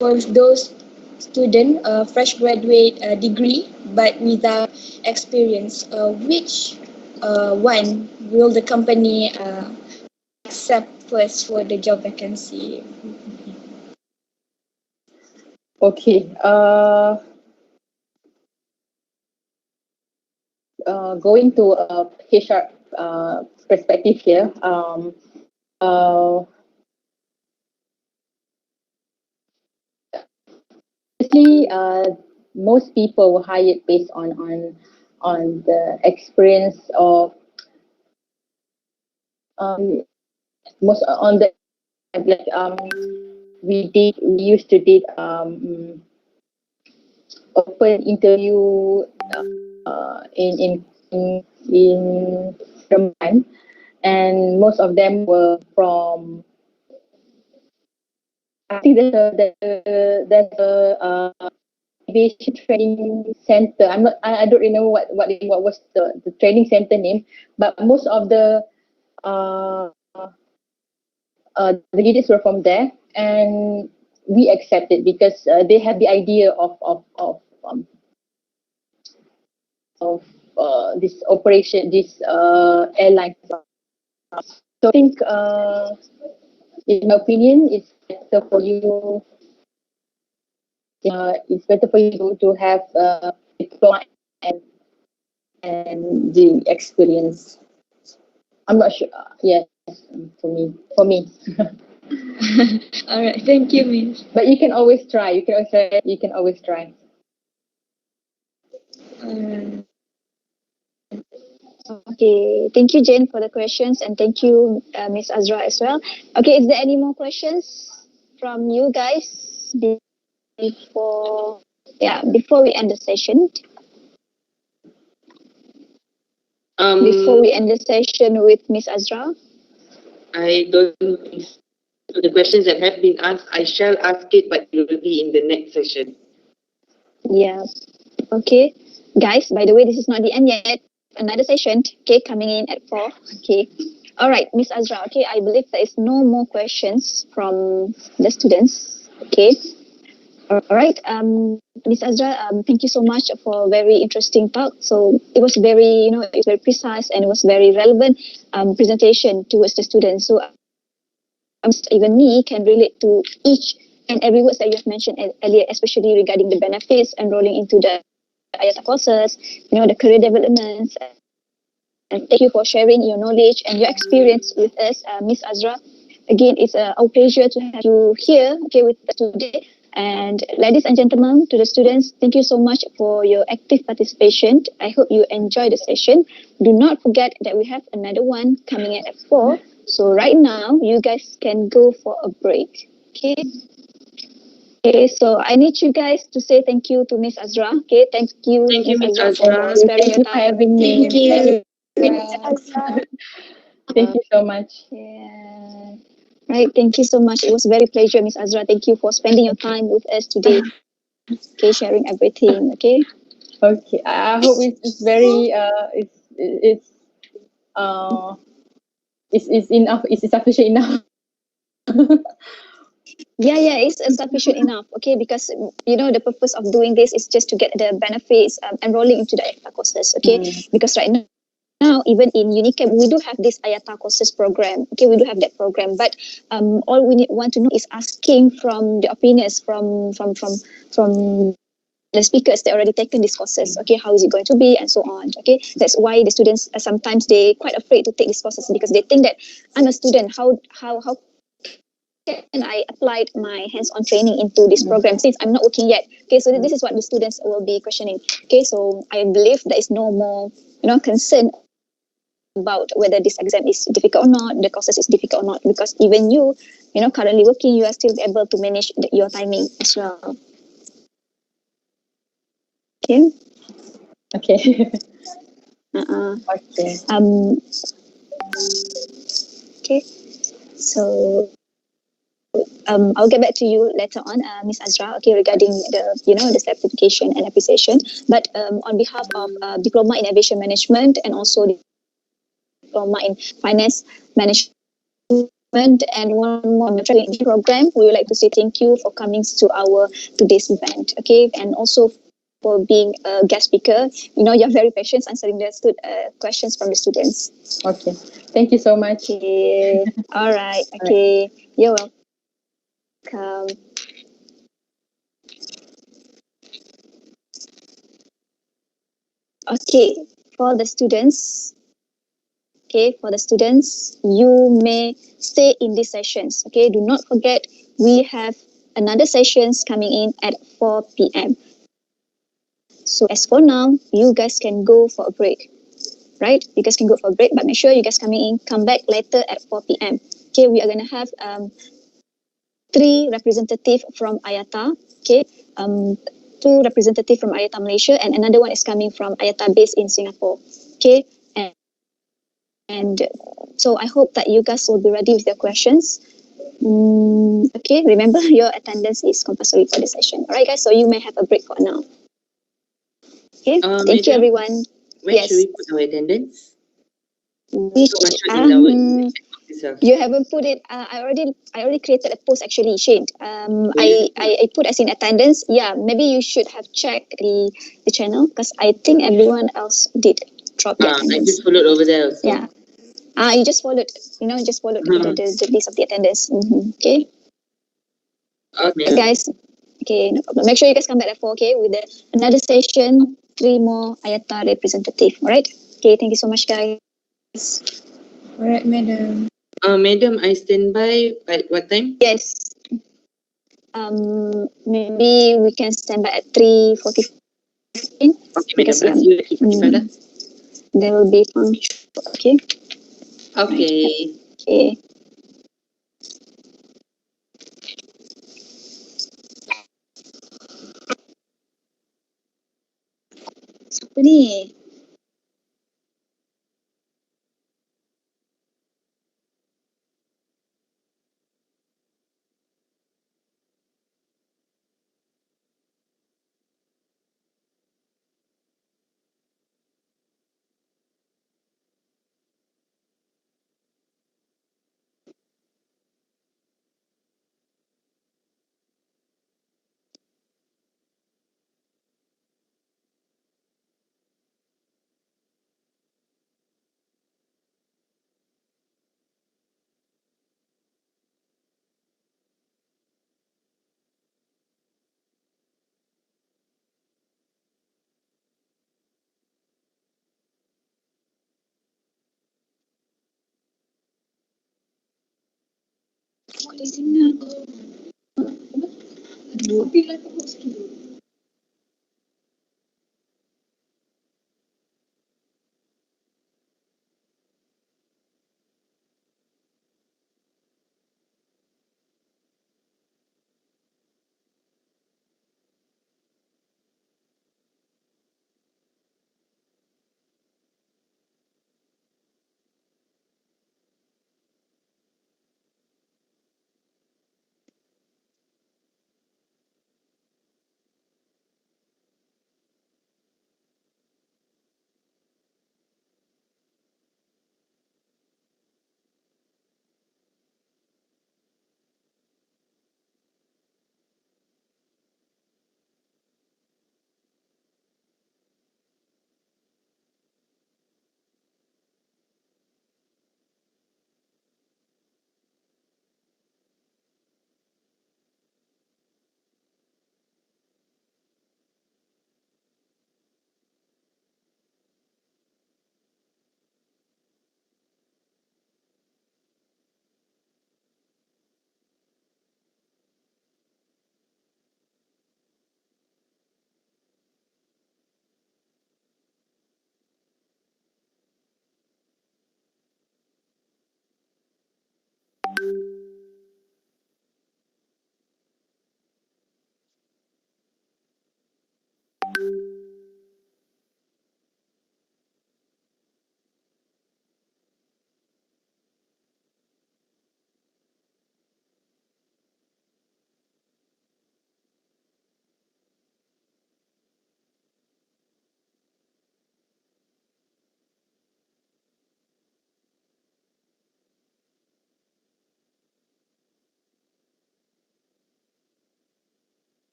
for those student fresh graduate degree but without experience, which one will the company accept first for the job vacancy? Okay. Going to a HR perspective here. Uh, Actually, most people were hired based on the experience of most on the like we used to did open interview in Ramadan, and most of them were from, I think there's a aviation training center. I don't remember what was the training center name, but most of uh, the leaders were from there, and we accepted because they have the idea of this operation, this airline. So I think, in my opinion, it's better for you. It's better for you to have diploma and the experience. I'm not sure. Yes, for me. All right, thank you, Miss. But you can always try. You can always try. You can always try. Okay, thank you, Jane, for the questions, and thank you, Miss Azra, as well. Okay, is there any more questions from you guys before before we end the session? Before we end the session with Miss Azra? I don't think so. The questions that have been asked, I shall ask it, but it will be in the next session. Yeah. Okay. Guys, by the way, this is not the end yet. Another session, okay, coming in at 4. Okay. All right, Miss Azra, okay, I believe there is no more questions from the students. Okay. All right. Miss Azra, thank you so much for a very interesting talk. So it was very, it was very precise and it was very relevant presentation towards the students. So even me can relate to each and every words that you have mentioned earlier, especially regarding the benefits, enrolling into the IATA courses, the career developments. And thank you for sharing your knowledge and your experience with us, Miss Azra. Again, it's our pleasure to have you here, okay, with us today. And ladies and gentlemen, to the students, thank you so much for your active participation. I hope you enjoy the session. Do not forget that we have another one coming in at 4. So right now, you guys can go for a break. Okay. Okay, so I need you guys to say thank you to Miss Azra. Okay, thank you, Miss Azra, for sparing Thank your you for time. having me. Thank you. Thank you so much. Yeah. Right, thank you so much. It was very pleasure, Miss Azra. Thank you for spending your time with us today. Okay, sharing everything. Okay. Okay, I hope it's very uh it's enough. It's sufficient enough. Yeah, it's sufficient enough. Okay, because the purpose of doing this is just to get the benefits enrolling into the IATA courses. Okay, because right now, even in Unicamp, we do have this IATA courses program. Okay, we do have that program, but all we want to know is asking from the opinions from the speakers that already taken these courses. Okay, how is it going to be, and so on. Okay, that's why the students sometimes they quite afraid to take these courses because they think that I'm a student. How can I applied my hands-on training into this program since I'm not working yet? Okay, so this is what the students will be questioning. Okay, so I believe there is no more concern about whether this exam is difficult or not, the courses is difficult or not, because even you currently working, you are still able to manage your timing as well. Okay. Okay. Okay. Okay. Okay. So I'll get back to you later on, Miss Azra, okay, regarding the certification and appreciation. But on behalf of Diploma in Aviation Management and also Diploma in Finance Management and one more training program, we would like to say thank you for coming to our today's event, okay, and also for being a guest speaker. You're very patient answering the questions from the students. Okay. Thank you so much. Okay. All right. Okay. You're welcome. Okay, for the students, you may stay in these sessions. Okay, do not forget we have another sessions coming in at 4 p.m. So as for now, you guys can go for a break, right? You guys can go for a break, but make sure you guys come back later at 4 p.m. Okay, we are gonna have 3 representatives from IATA. Okay, 2 representatives from IATA Malaysia, and another one is coming from IATA based in Singapore. Okay, and so I hope that you guys will be ready with your questions. Okay, remember your attendance is compulsory for the session. All right, guys. So you may have a break for now. Okay, thank you, everyone. Where should we put our attendance? Which you haven't put it. I already created a post actually, Shane. I put as in attendance. Yeah, maybe you should have checked the channel because I think everyone else did drop the attendance. I just followed over there also. Yeah. You just followed. The list of the attendance. Okay. Okay. Guys. Okay, no problem. Make sure you guys come back at 4. Okay, with another session, 3 more IATA representative. All right. Okay. Thank you so much, guys. All right, madam. Madam, I stand by at what time? Yes. Maybe we can stand by at 3:45. Okay, madam. I'll see you at 3:45. There will be punctual. Okay. Okay. Right. Okay. Siapa ni? Boleh dengar kau.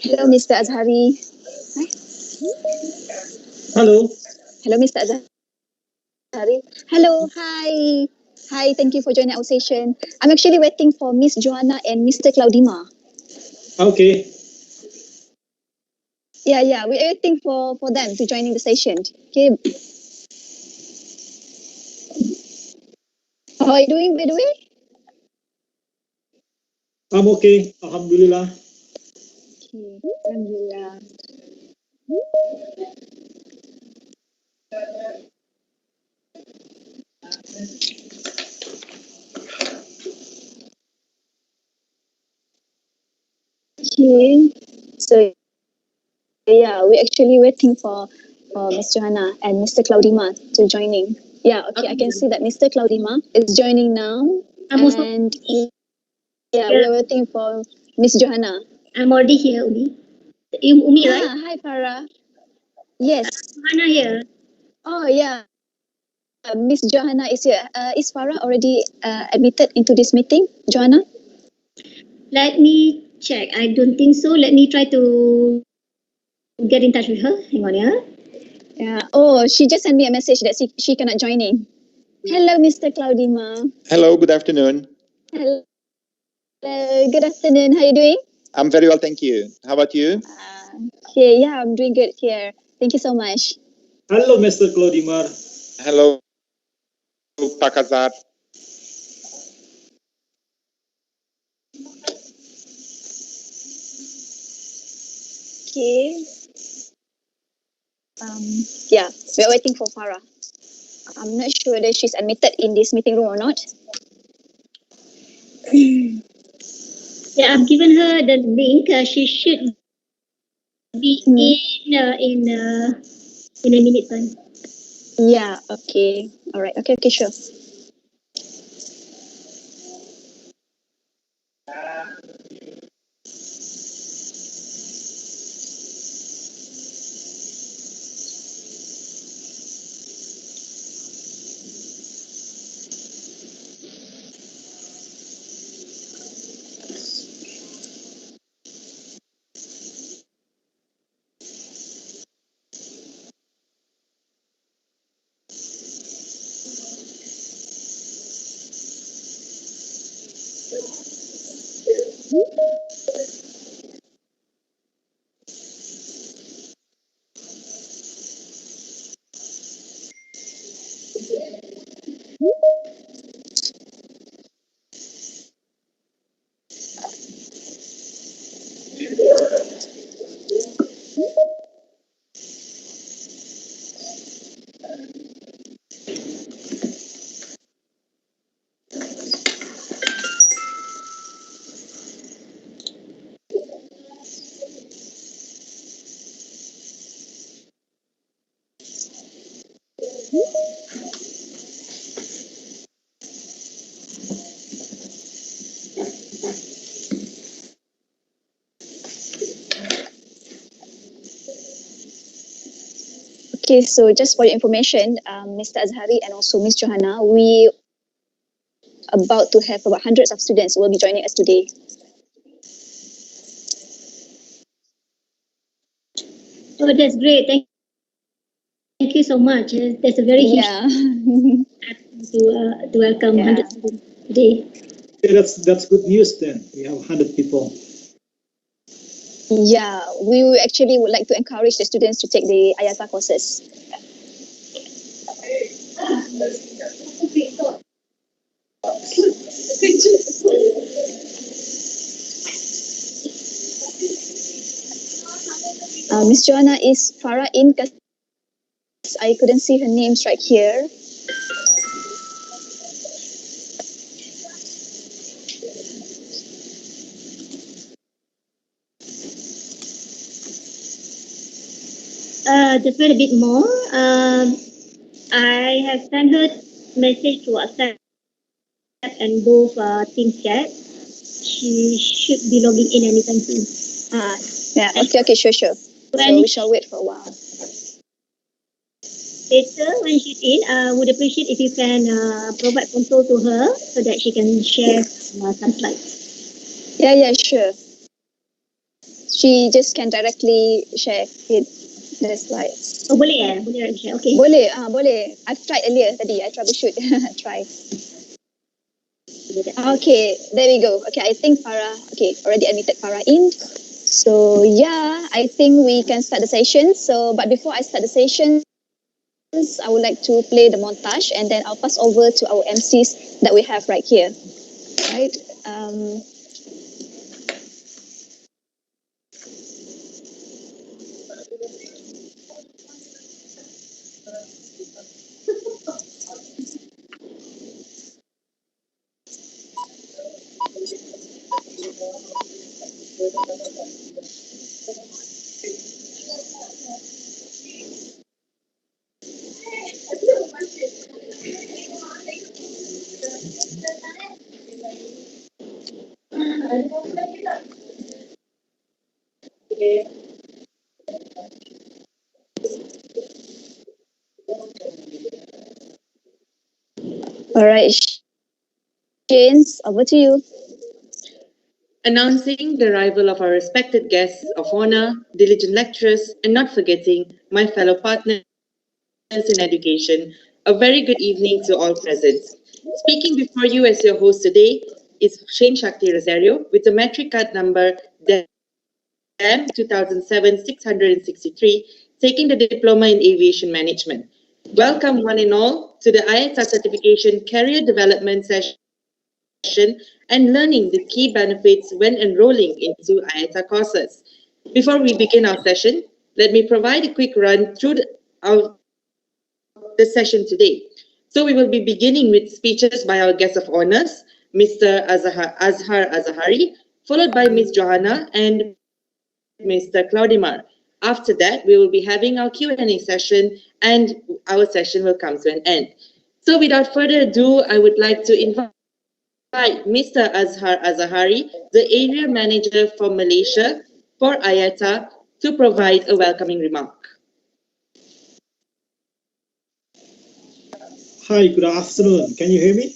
Hello, Mr. Azhari. Hello. Hello, Mr. Azhari. Hello, hi. Hi, thank you for joining our session. I'm actually waiting for Miss Joanna and Mr. Claudima. Okay. Yeah, we're waiting for them to joining the session. Okay. How are you doing, by the way? I'm okay. Alhamdulillah. Okay, Alhamdulillah. Okay, so yeah, we're actually waiting for Miss Johanna and Mr. Claudima to joining. Yeah, okay, I can see that Mr. Claudima is joining now. I'm also And yeah, here. we're waiting for Miss Johanna. I'm already here, Umi. Umi, right? Hi, Farah. Yes. Hannah here. Oh, yeah. Miss Johanna is here. Is Farah already admitted into this meeting, Johanna? Let me check. I don't think so. Let me try to get in touch with her. Hang on, yeah. Yeah. Oh, she just sent me a message that she cannot join in. Hello, Mr. Claudima. Hello, good afternoon. Hello. Good afternoon. How are you doing? I'm very well, thank you. How about you? Okay, yeah, I'm doing good here. Thank you so much. Hello, Mr. Claudimar. Hello, Pak Azhar. Okay. Yeah, we're waiting for Farah. I'm not sure whether she's admitted in this meeting room or not. Yeah, I've given her the link. She should be in a minute time. Yeah, okay. All right. Okay, sure. Okay, so just for your information, Mr. Azhari and also Miss Johanna, we about to have about hundreds of students who will be joining us today. Oh, that's great. Thank you so much. That's a very huge to welcome 100 students today. Yeah, that's good news then. We have 100 people. Yeah, we actually would like to encourage the students to take the IATA courses. Miss Joanna, is Farah in? Because I couldn't see her names right here. Just wait a bit more. I have sent her message to WhatsApp and both Teams chat. She should be logging in anytime soon. Yeah, okay, sure. So we shall wait for a while. Later, when she's in, I would appreciate if you can provide control to her so that she can share some slides. Yeah, sure. she just can directly share the slides. Oh, boleh boleh share. Okay. Boleh. I've tried earlier tadi. I troubleshoot. Try. Okay, there we go. Okay, I think Farah, already admitted Farah in. So yeah, I think we can start the session. So, but before I start the session, I would like to play the montage and then I'll pass over to our MCs that we have right here. Right. All right, James, over to you. Announcing the arrival of our respected guests of honor, diligent lecturers, and not forgetting my fellow partners in education, a very good evening to all present. Speaking before you as your host today is Shane Shakti Rosario with the metric card number DAM 2007-663, taking the Diploma in Aviation Management. Welcome one and all to the IATA Certification Career Development Session and learning the key benefits when enrolling into IATA courses. Before we begin our session, let me provide a quick run through the session today. So we will be beginning with speeches by our guest of honors, Mr. Azhar Azahari, followed by Ms. Johanna and Mr. Claudimar. After that, we will be having our Q&A session and our session will come to an end. So without further ado, I would like to invite Mr. Azhar Azahari, the Area Manager for Malaysia for IATA, to provide a welcoming remark. Hi, good afternoon. Can you hear me?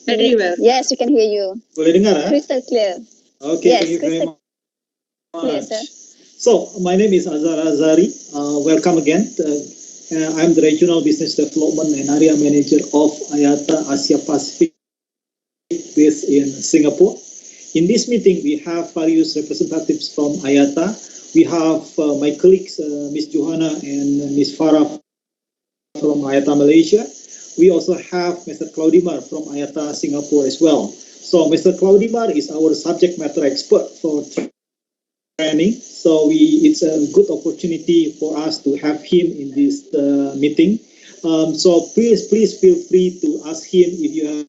Very well. Yes, we can hear you. Boleh dengar? Crystal clear. Okay, Yes, thank you very crystal much. clear, sir. So, my name is Azhar Azari. Welcome again. I'm the Regional Business Development and Area Manager of IATA Asia Pacific based in Singapore. In this meeting, we have various representatives from IATA. We have my colleagues, Ms. Johanna and Ms. Farah from IATA Malaysia. We also have Mr. Claudimar from IATA Singapore as well. So Mr. Claudimar is our subject matter expert for training. So it's a good opportunity for us to have him in this meeting. So please feel free to ask him if you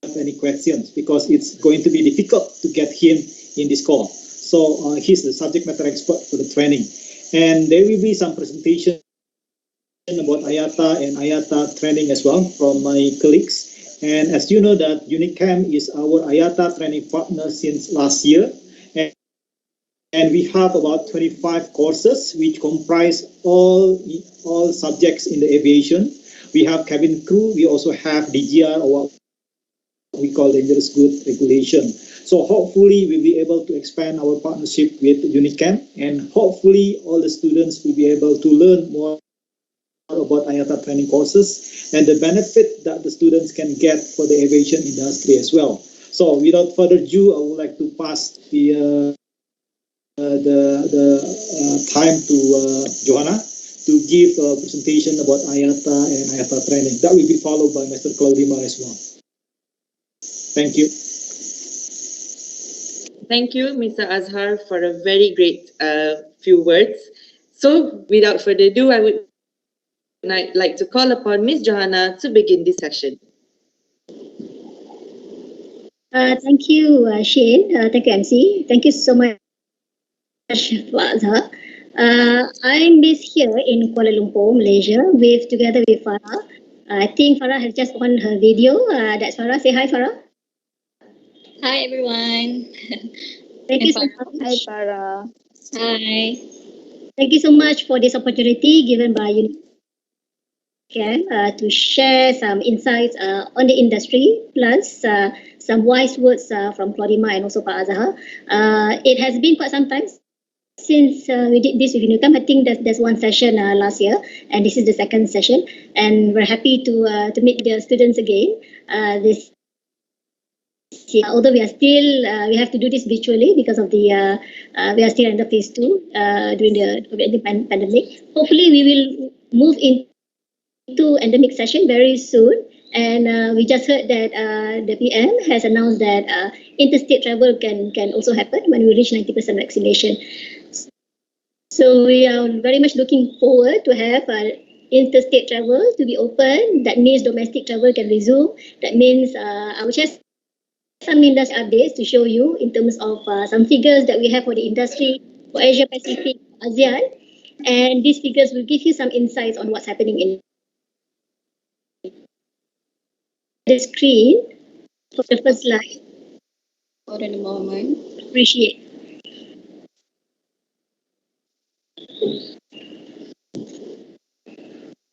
have any questions, because it's going to be difficult to get him in this call. So he's the subject matter expert for the training. And there will be some presentation about IATA and IATA training as well from my colleagues. And as you know that Unicam is our IATA training partner since last year. And we have about 25 courses which comprise all subjects in the aviation. We have cabin crew, we also have DGR, or what we call dangerous goods regulation. So hopefully we'll be able to expand our partnership with Unicam, and hopefully all the students will be able to learn more about IATA training courses and the benefit that the students can get for the aviation industry as well. So without further ado, I would like to pass the time to Johanna to give a presentation about IATA and IATA training. That will be followed by Mr. Claudimar as well. Thank you. Thank you, Mr. Azhar, for a very great few words. So without further ado, I would like to call upon Ms. Johanna to begin this session. Thank you, Shane. Thank you, MC. Thank you so much, Azhar. I'm based here in Kuala Lumpur, Malaysia, together with Farah. I think Farah has just on her video. That's Farah. Say hi, Farah. Hi, everyone. Thank you so much. Hi, Farah. Hi. Thank you so much for this opportunity given by Unicam to share some insights on the industry, plus some wise words from Claudima and also Pak Azhar. It has been quite some time since we did this with Unicam. I think there's one session last year, and this is the second session, and we're happy to meet the students again this year. Although we are still we have to do this virtually because of the we are still under phase 2 during the pandemic. Hopefully, we will move into endemic session very soon. And we just heard that the PM has announced that interstate travel can also happen when we reach 90% vaccination. So we are very much looking forward to have interstate travel to be open. That means domestic travel can resume. That means I will share some industry updates to show you in terms of some figures that we have for the industry for Asia Pacific, ASEAN, and these figures will give you some insights on what's happening in the screen for the first slide. Hold on a moment. Appreciate.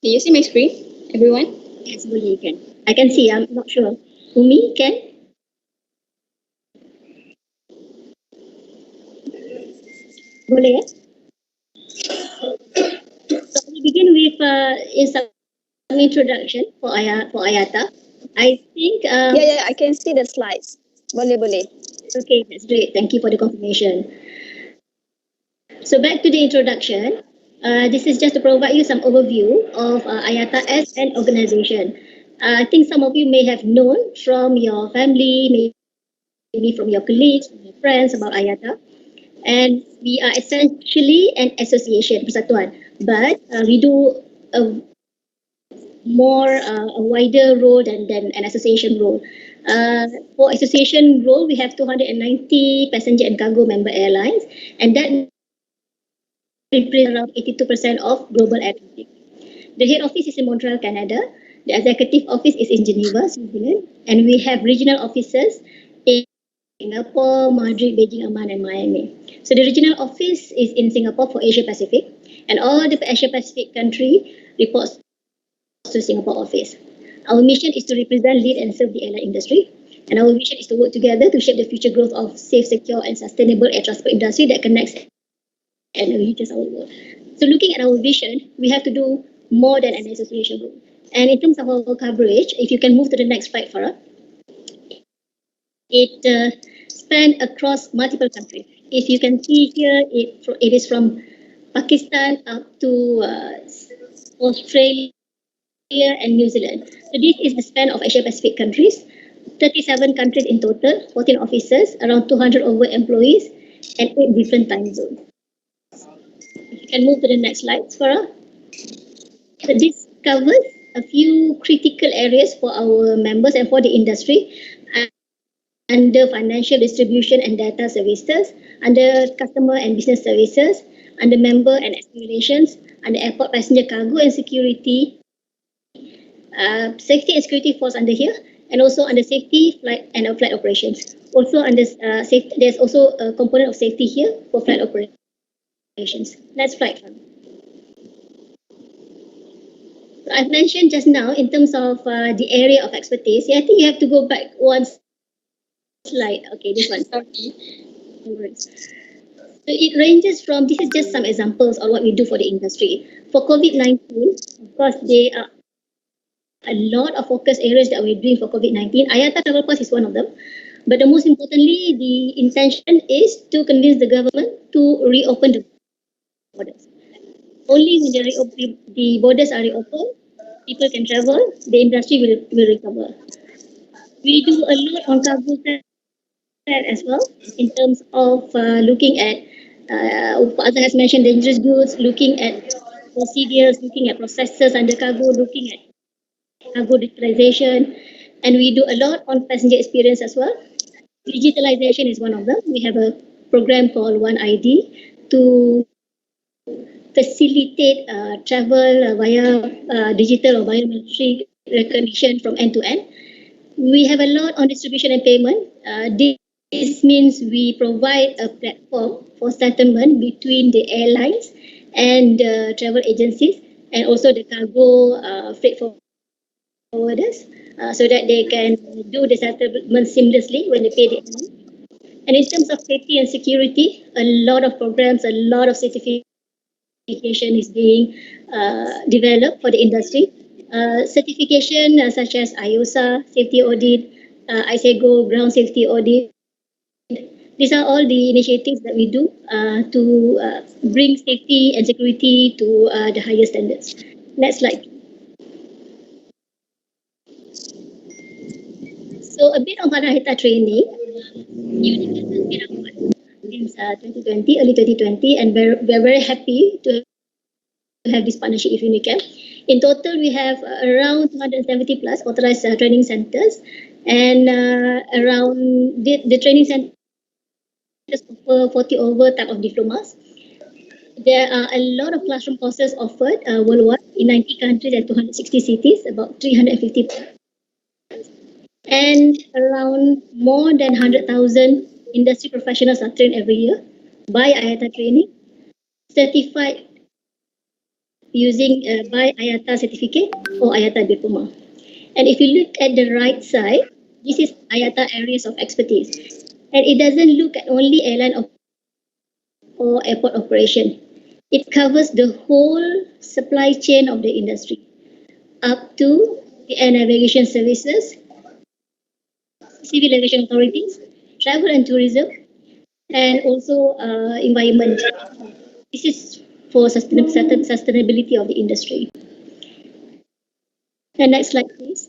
Do you see my screen, everyone? Yes, you can. I can see. I'm not sure. Umi, can? Boleh ya? So we begin with some introduction for IATA. I think. Yeah, I can see the slides. Boleh. Okay, that's great. Thank you for the confirmation. So back to the introduction. This is just to provide you some overview of IATA as an organization. I think some of you may have known from your family, maybe from your colleagues, from your friends about IATA. And we are essentially an association, persatuan, but we do a wider role than an association role. For association role, we have 290 passenger and cargo member airlines, and that represents around 82% of global air traffic. The head office is in Montreal, Canada. The executive office is in Geneva, Switzerland, and we have regional offices in Singapore, Madrid, Beijing, Amman, and Miami. So the regional office is in Singapore for Asia Pacific, and all the Asia Pacific country reports to Singapore office. Our mission is to represent, lead, and serve the airline industry. And our vision is to work together to shape the future growth of safe, secure, and sustainable air transport industry that connects and enriches our world. So looking at our vision, we have to do more than an association role. And in terms of our coverage, if you can move to the next slide, Farah, it spans across multiple countries. If you can see here, it is from Pakistan up to Australia and New Zealand. So this is the span of Asia Pacific countries, 37 countries in total, 14 offices, around 200 over employees, and 8 different time zones. If you can move to the next slide, Farah. So this covers a few critical areas for our members and for the industry under financial distribution and data services, under customer and business services, under member and accumulations, under airport passenger cargo and security. Safety and security falls under here, and also under safety, flight and flight operations. Also under safety, there's also a component of safety here for flight operations. Next slide. So I've mentioned just now in terms of the area of expertise. Yeah, I think you have to go back one slide. Okay, this one. Sorry. So it ranges from, this is just some examples of what we do for the industry. For COVID-19, of course, there are a lot of focus areas that we're doing for COVID-19. IATA Travel Pass is one of them. But the most importantly, the intention is to convince the government to reopen the borders. Only when the borders are reopened, people can travel, the industry will recover. We do a lot on cargo as well, in terms of looking at, Azhar has mentioned dangerous goods, looking at procedures, looking at processes under cargo, looking at cargo digitalization, and we do a lot on passenger experience as well. Digitalization is one of them. We have a program called One ID to facilitate travel via digital or biometric recognition from end to end. We have a lot on distribution and payment. This means we provide a platform for settlement between the airlines and travel agencies and also the cargo freight forwarders, so that they can do the settlement seamlessly when they pay the amount. And in terms of safety and security, a lot of programs, a lot of certification is being developed for the industry. Certification such as IOSA, safety audit, ISEGO, ground safety audit. These are all the initiatives that we do to bring safety and security to the highest standards. Next slide. So a bit of IATA training. Unique has been around since 2020, early 2020, and we're very happy to have this partnership with Unicam. In total, we have around 270 plus authorized training centers, and around the training centers offer 40 over type of diplomas. There are a lot of classroom courses offered worldwide in 90 countries and 260 cities, about 350 and around more than 100,000 industry professionals are trained every year by IATA training, certified using by IATA certificate or IATA diploma. And if you look at the right side, this is IATA areas of expertise. And it doesn't look at only airline or airport operation. It covers the whole supply chain of the industry, up to the air navigation services, civil aviation authorities, travel and tourism, and also environment. This is for sustainability of the industry. And next slide, please.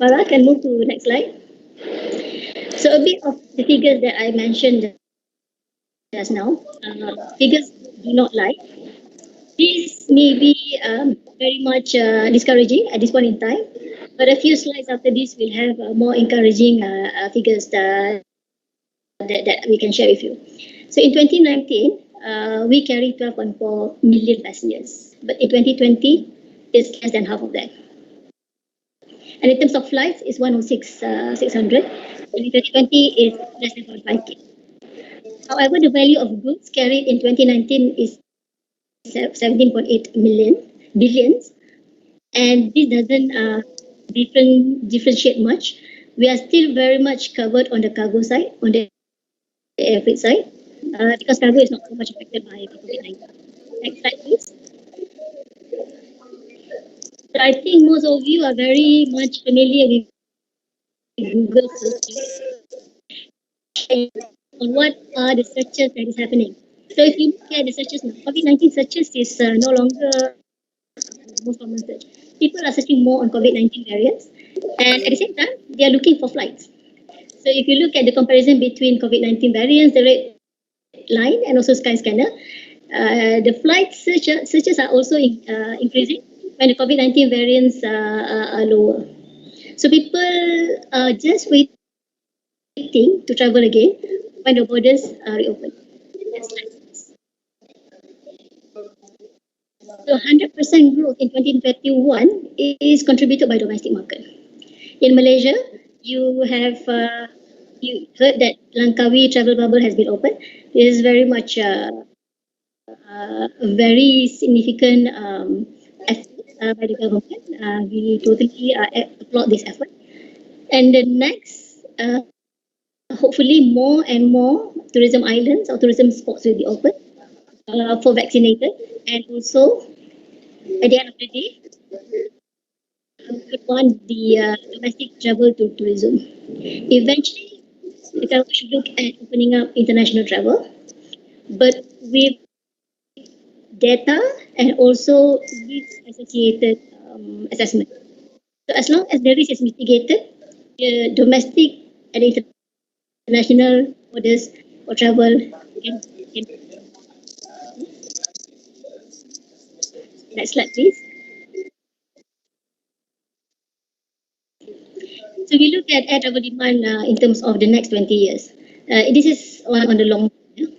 Farah, can move to the next slide. So a bit of the figures that I mentioned just now. Figures do not lie. This may be very much discouraging at this point in time, but a few slides after this will have more encouraging figures that we can share with you. So in 2019, we carried 12.4 million passengers, but in 2020, it's less than half of that. And in terms of flights, it's 106,600, and in 2020, it's less than 5K. However, the value of goods carried in 2019 is 17.8 billions, and this doesn't differentiate much. We are still very much covered on the cargo side, on the air freight side, because cargo is not so much affected by COVID-19. Next slide, please. So I think most of you are very much familiar with Google searches on what are the searches that is happening. So if you look at the searches now, COVID-19 searches is no longer most common search. People are searching more on COVID-19 variants, and at the same time, they are looking for flights. So if you look at the comparison between COVID-19 variants, the red line, and also Skyscanner, the flight searches are also increasing when the COVID-19 variants are lower. So people are just waiting to travel again when the borders are reopened. Next slide. So 100% growth in 2021 is contributed by domestic market. In Malaysia, you have you heard that Langkawi travel bubble has been opened. This is very much a very significant effort by the government. We totally applaud this effort. And the next, hopefully more and more tourism islands or tourism spots will be open for vaccinated, and also at the end of the day, we want the domestic travel to tourism. Eventually, the government should look at opening up international travel, but with data and also risk associated assessment. So as long as the risk is mitigated, the domestic and international orders for travel can. Next slide, please. So we look at air travel demand in terms of the next 20 years. This is on the long term.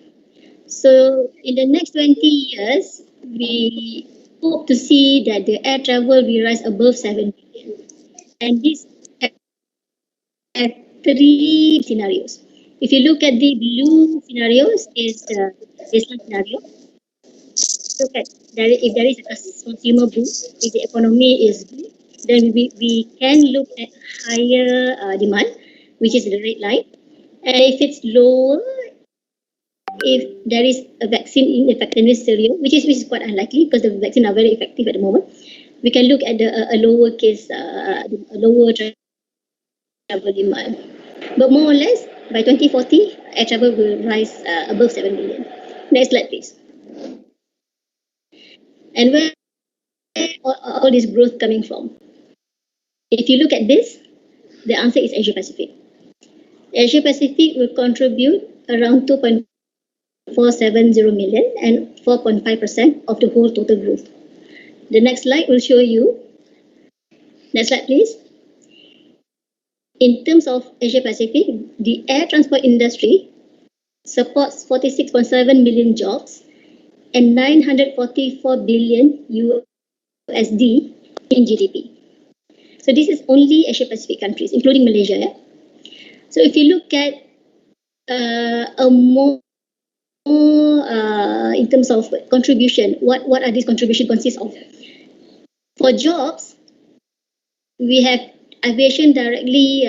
So in the next 20 years, we hope to see that the air travel will rise above 7 billion. And this at 3 scenarios. If you look at the blue scenarios, is the baseline scenario. look at if there is a consumer boom, if the economy is good, then we can look at higher demand, which is the red line. And if it's lower, if there is a vaccine ineffectiveness scenario, which is quite unlikely because the vaccine are very effective at the moment, we can look at a lower case, a lower travel demand. But more or less, by 2040, air travel will rise above 7 million. Next slide, please. And where all this growth coming from? If you look at this, the answer is Asia Pacific. Asia Pacific will contribute around 2.470 million and 4.5% of the whole total growth. The next slide will show you. Next slide, please. In terms of Asia Pacific, the air transport industry supports 46.7 million jobs and 944 billion USD in GDP. So this is only Asia Pacific countries, including Malaysia. Yeah? So if you look at a more in terms of contribution, what are these contributions consist of? For jobs, we have aviation directly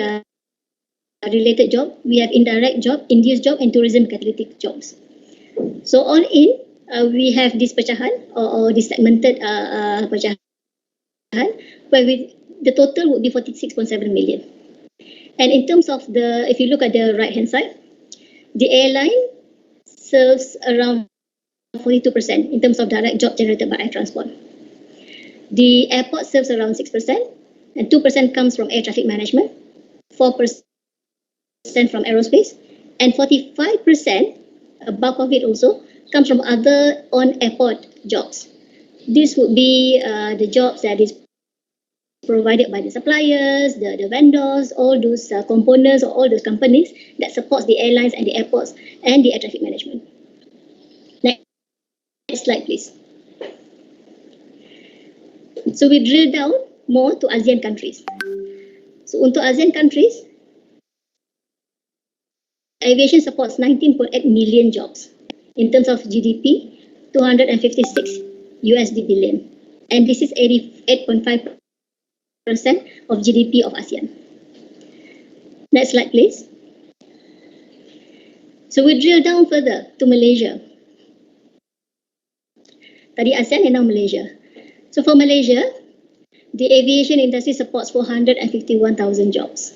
related job, we have indirect job, induced job, and tourism catalytic jobs. So all in, we have this pecahan or this segmented pecahan, where the total would be 46.7 million. And in terms of if you look at the right hand side, the airline serves around 42% in terms of direct job generated by air transport. The airport serves around 6%, and 2% comes from air traffic management, 4% from aerospace, and 45%, a bulk of it also, comes from other on-airport jobs. This would be the jobs that is provided by the suppliers, the vendors, all those components or all those companies that supports the airlines and the airports and the air traffic management. Next slide, please. So we drill down more to ASEAN countries. So untuk ASEAN countries, aviation supports 19.8 million jobs. In terms of GDP, 256 USD billion. And this is 88.5% of GDP of ASEAN. Next slide, please. So we drill down further to Malaysia. Tadi ASEAN and now Malaysia. So for Malaysia, the aviation industry supports 451,000 jobs.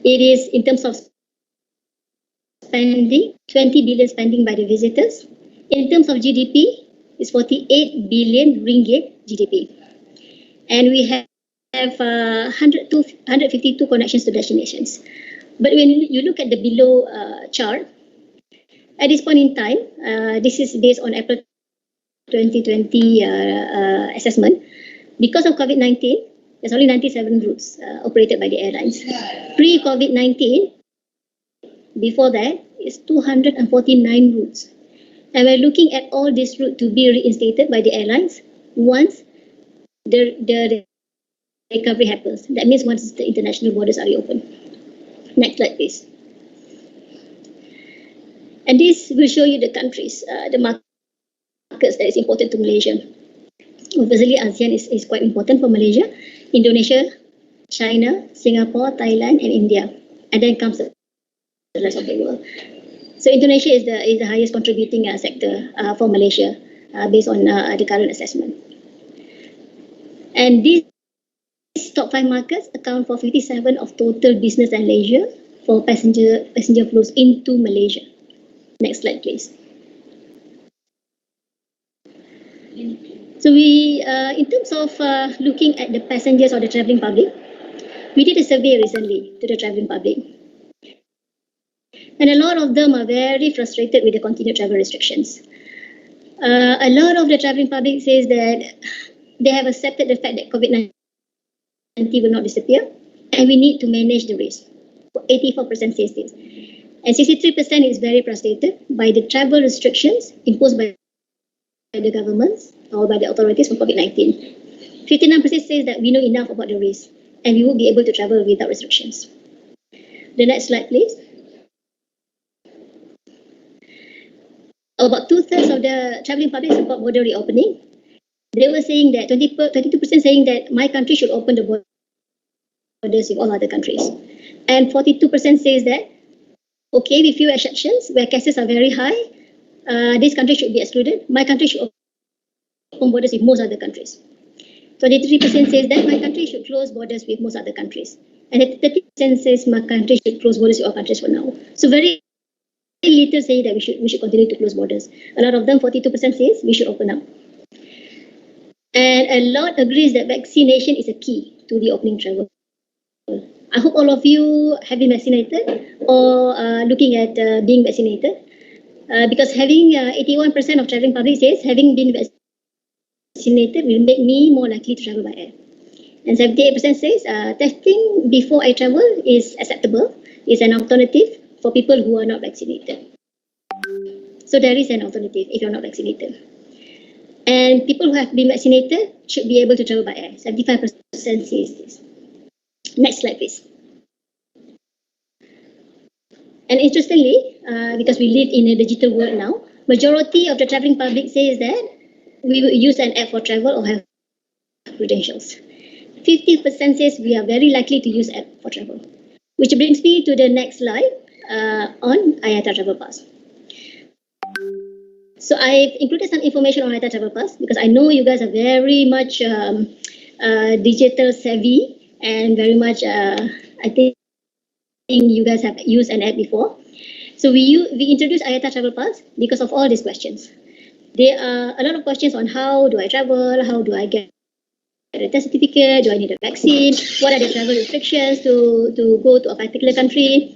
It is, in terms of spending, 20 billion spending by the visitors. In terms of GDP, it's 48 billion ringgit GDP. And we have 152 connections to destinations. But when you look at the below chart, at this point in time, this is based on April 2020 assessment. Because of COVID-19, there's only 97 routes operated by the airlines. Pre-COVID-19, before that, it's 249 routes. And we're looking at all these routes to be reinstated by the airlines once the recovery happens. That means once the international borders are reopened. Next slide, please. And this will show you the countries, the markets that is important to Malaysia. Obviously, ASEAN is quite important for Malaysia. Indonesia, China, Singapore, Thailand, and India. And then comes the rest of the world. So Indonesia is the highest contributing sector for Malaysia based on the current assessment. And these top 5 markets account for 57% of total business and leisure for passenger flows into Malaysia. Next slide, please. So we, in terms of looking at the passengers or the travelling public, we did a survey recently to the travelling public. And a lot of them are very frustrated with the continued travel restrictions. A lot of the travelling public says that they have accepted the fact that COVID-19 will not disappear and we need to manage the risk. 84% says this. And 63% is very frustrated by the travel restrictions imposed by the governments or by the authorities for COVID-19. 59% says that we know enough about the risk and we will be able to travel without restrictions. The next slide, please. about 2/3 of the traveling public support border reopening. They were saying that 22% saying that my country should open the borders with all other countries. And 42% says that, okay, with few exceptions, where cases are very high, this country should be excluded. My country should open borders with most other countries. 23% says that my country should close borders with most other countries. And 30% says my country should close borders with all countries for now. So very little say that we should continue to close borders. A lot of them, 42% says we should open up. And a lot agrees that vaccination is a key to reopening travel. I hope all of you have been vaccinated or looking at being vaccinated. Because having 81% of traveling public says having been vaccinated will make me more likely to travel by air. And 78% says testing before I travel is acceptable, is an alternative for people who are not vaccinated. So there is an alternative if you're not vaccinated. And people who have been vaccinated should be able to travel by air. 75% says this. Next slide, please. And interestingly, because we live in a digital world now, majority of the traveling public says that we will use an app for travel or have credentials. 50% says we are very likely to use app for travel. Which brings me to the next slide on IATA Travel Pass. So I've included some information on IATA Travel Pass because I know you guys are very much digital savvy and very much, I think you guys have used an app before. So we introduced IATA Travel Pass because of all these questions. There are a lot of questions on how do I travel, how do I get a test certificate, do I need a vaccine, what are the travel restrictions to go to a particular country.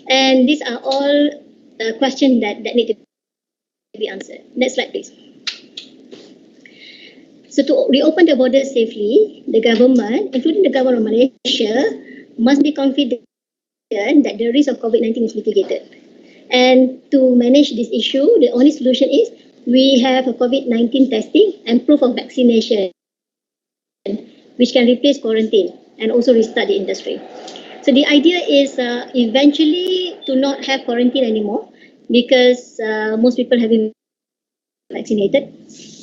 And these are all questions that need to be answered. Next slide, please. So to reopen the borders safely, the government, including the government of Malaysia, must be confident that the risk of COVID-19 is mitigated. And to manage this issue, the only solution is we have a COVID-19 testing and proof of vaccination, which can replace quarantine and also restart the industry. So the idea is eventually to not have quarantine anymore because most people have been vaccinated.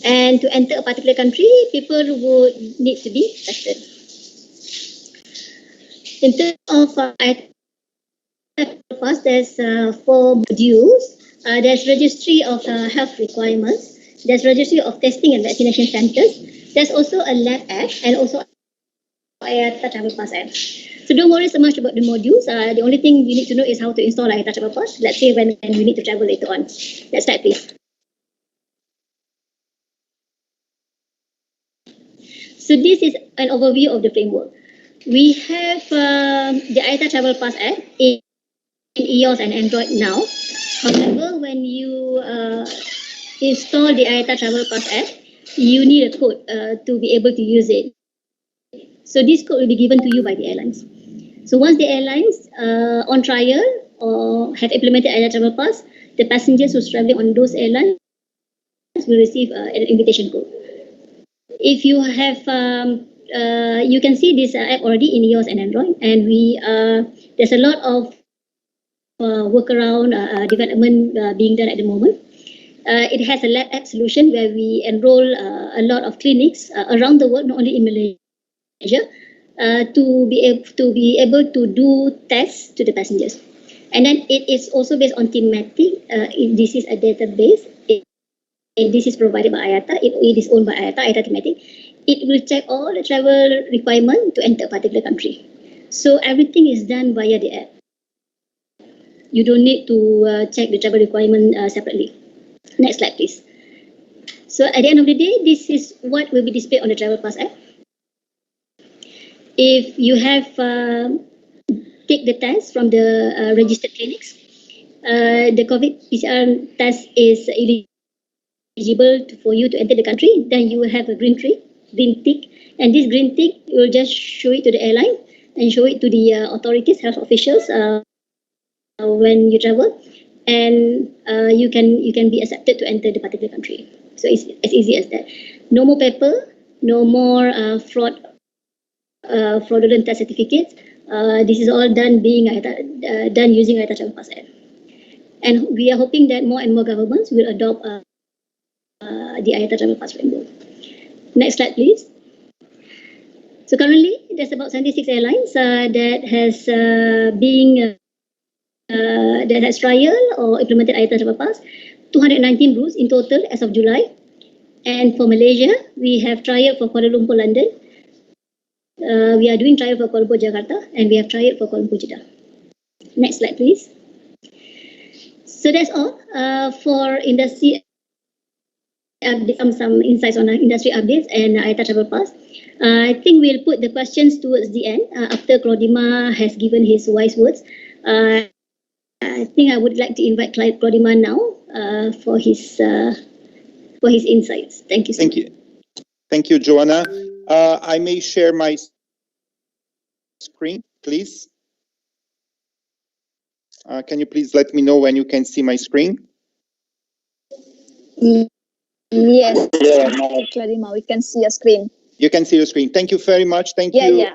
And to enter a particular country, people would need to be tested. In terms of First, there's 4 modules. There's registry of health requirements. There's registry of testing and vaccination centers. There's also a lab app and also IATA Travel Pass app. So don't worry so much about the modules. The only thing you need to know is how to install IATA Travel Pass. Let's say when we need to travel later on. Next slide, please. So this is an overview of the framework. We have the IATA Travel Pass app in iOS and Android now. However, when you install the IATA Travel Pass app, you need a code to be able to use it. So this code will be given to you by the airlines. So once the airlines on trial or have implemented IATA Travel Pass, the passengers who's traveling on those airlines will receive an invitation code. If you have, you can see this app already in iOS and Android, and there's a lot of workaround development being done at the moment. It has a lab app solution where we enroll a lot of clinics around the world, not only in Malaysia, to be able to do tests to the passengers. And then it is also based on thematic. This is a database. This is provided by IATA. It is owned by IATA thematic. It will check all the travel requirement to enter a particular country. So everything is done via the app. You don't need to check the travel requirement separately. Next slide, please. So at the end of the day, this is what will be displayed on the Travel Pass app. If you have take the test from the registered clinics, the COVID PCR test is eligible for you to enter the country, then you will have a green tick, and this green tick will just show it to the airline and show it to the authorities, health officials when you travel, and you can be accepted to enter the particular country. So it's as easy as that. No more paper, no more fraudulent test certificates. This is all done using IATA Travel Pass app. And we are hoping that more and more governments will adopt the IATA Travel Pass framework. Next slide, please. So currently, there's about 76 airlines that has trial or implemented IATA Travel Pass. 219 routes in total as of July. And for Malaysia, we have trial for Kuala Lumpur, London. We are doing trial for Kuala Lumpur, Jakarta, and we have trial for Kuala Lumpur, Jeddah. Next slide, please. So that's all for industry. Some insights on industry updates and IATA Travel Pass. I think we'll put the questions towards the end after Claudima has given his wise words. I think I would like to invite Claudima now for his insights. Thank you so much. Thank you, Joanna. I may share my screen, please. Can you please let me know when you can see my screen? Yes, Claudima, we can see your screen. You can see your screen. Thank you very much. Thank you.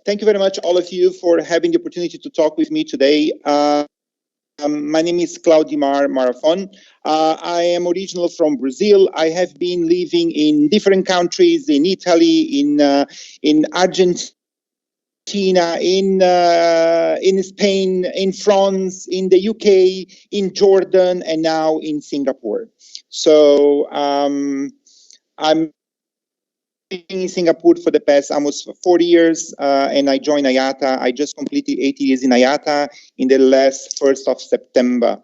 Thank you very much, all of you, for having the opportunity to talk with me today. My name is Claudimar Marafon. I am original from Brazil. I have been living in different countries, in Italy, in Argentina, in Spain, in France, in the UK, in Jordan, and now in Singapore. So I'm in Singapore for the past almost 40 years, and I joined IATA. I just completed 80 years in IATA in the last 1st of September.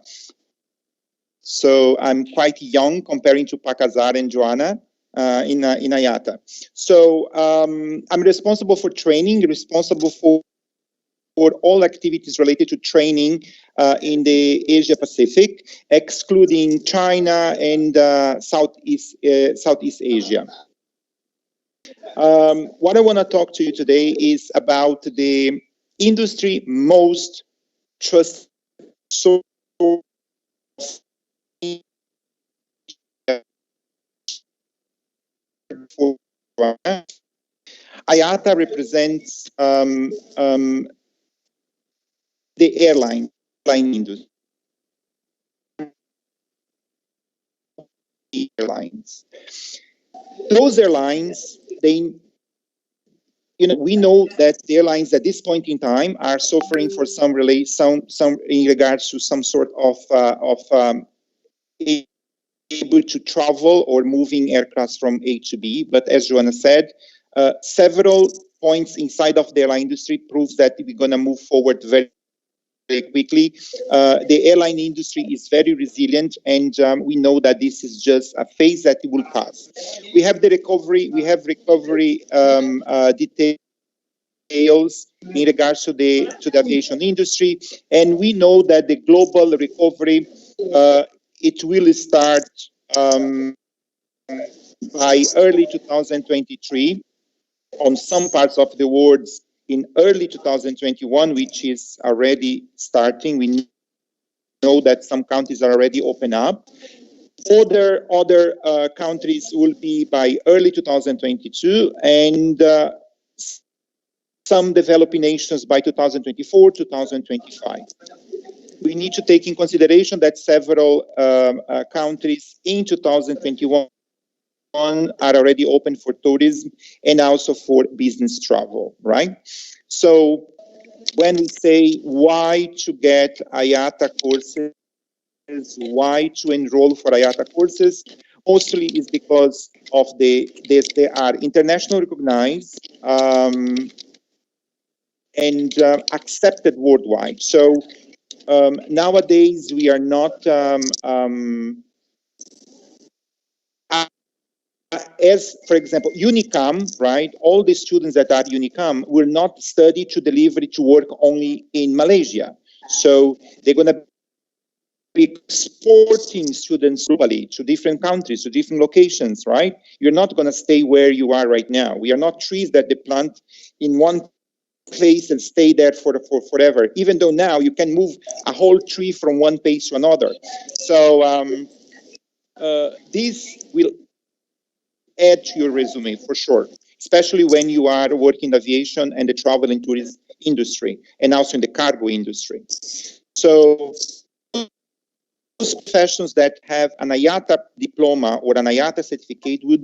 So I'm quite young comparing to Pakazar and Joanna in IATA. So I'm responsible for training, responsible for all activities related to training in the Asia Pacific, excluding China and Southeast Asia. What I want to talk to you today is about the industry most trusted source for IATA represents the airline industry. Airlines. Those airlines, we know that the airlines at this point in time are suffering for some in regards to some sort of able to travel or moving aircraft from A to B. But as Joanna said, several points inside of the airline industry proves that we're going to move forward very quickly. The airline industry is very resilient, and we know that this is just a phase that it will pass. We have the recovery. We have recovery details in regards to the aviation industry, and we know that the global recovery it will start by early 2023 on some parts of the world. In early 2021, which is already starting, we know that some countries are already open up. Other countries will be by early 2022, and some developing nations by 2024, 2025. We need to take in consideration that several countries in 2021 are already open for tourism and also for business travel, right? So when we say why to get IATA courses, why to enroll for IATA courses, mostly is because of they are internationally recognized and accepted worldwide. So nowadays we are not as, for example, Unicam, right? All the students that are Unicam will not study to deliver to work only in Malaysia. So they're going to be exporting students globally to different countries, to different locations, right? You're not going to stay where you are right now. We are not trees that they plant in one place and stay there for forever, even though now you can move a whole tree from one place to another. So this will add to your resume for sure, especially when you are working in aviation and the travel and tourism industry, and also in the cargo industry. So those professionals that have an IATA diploma or an IATA certificate will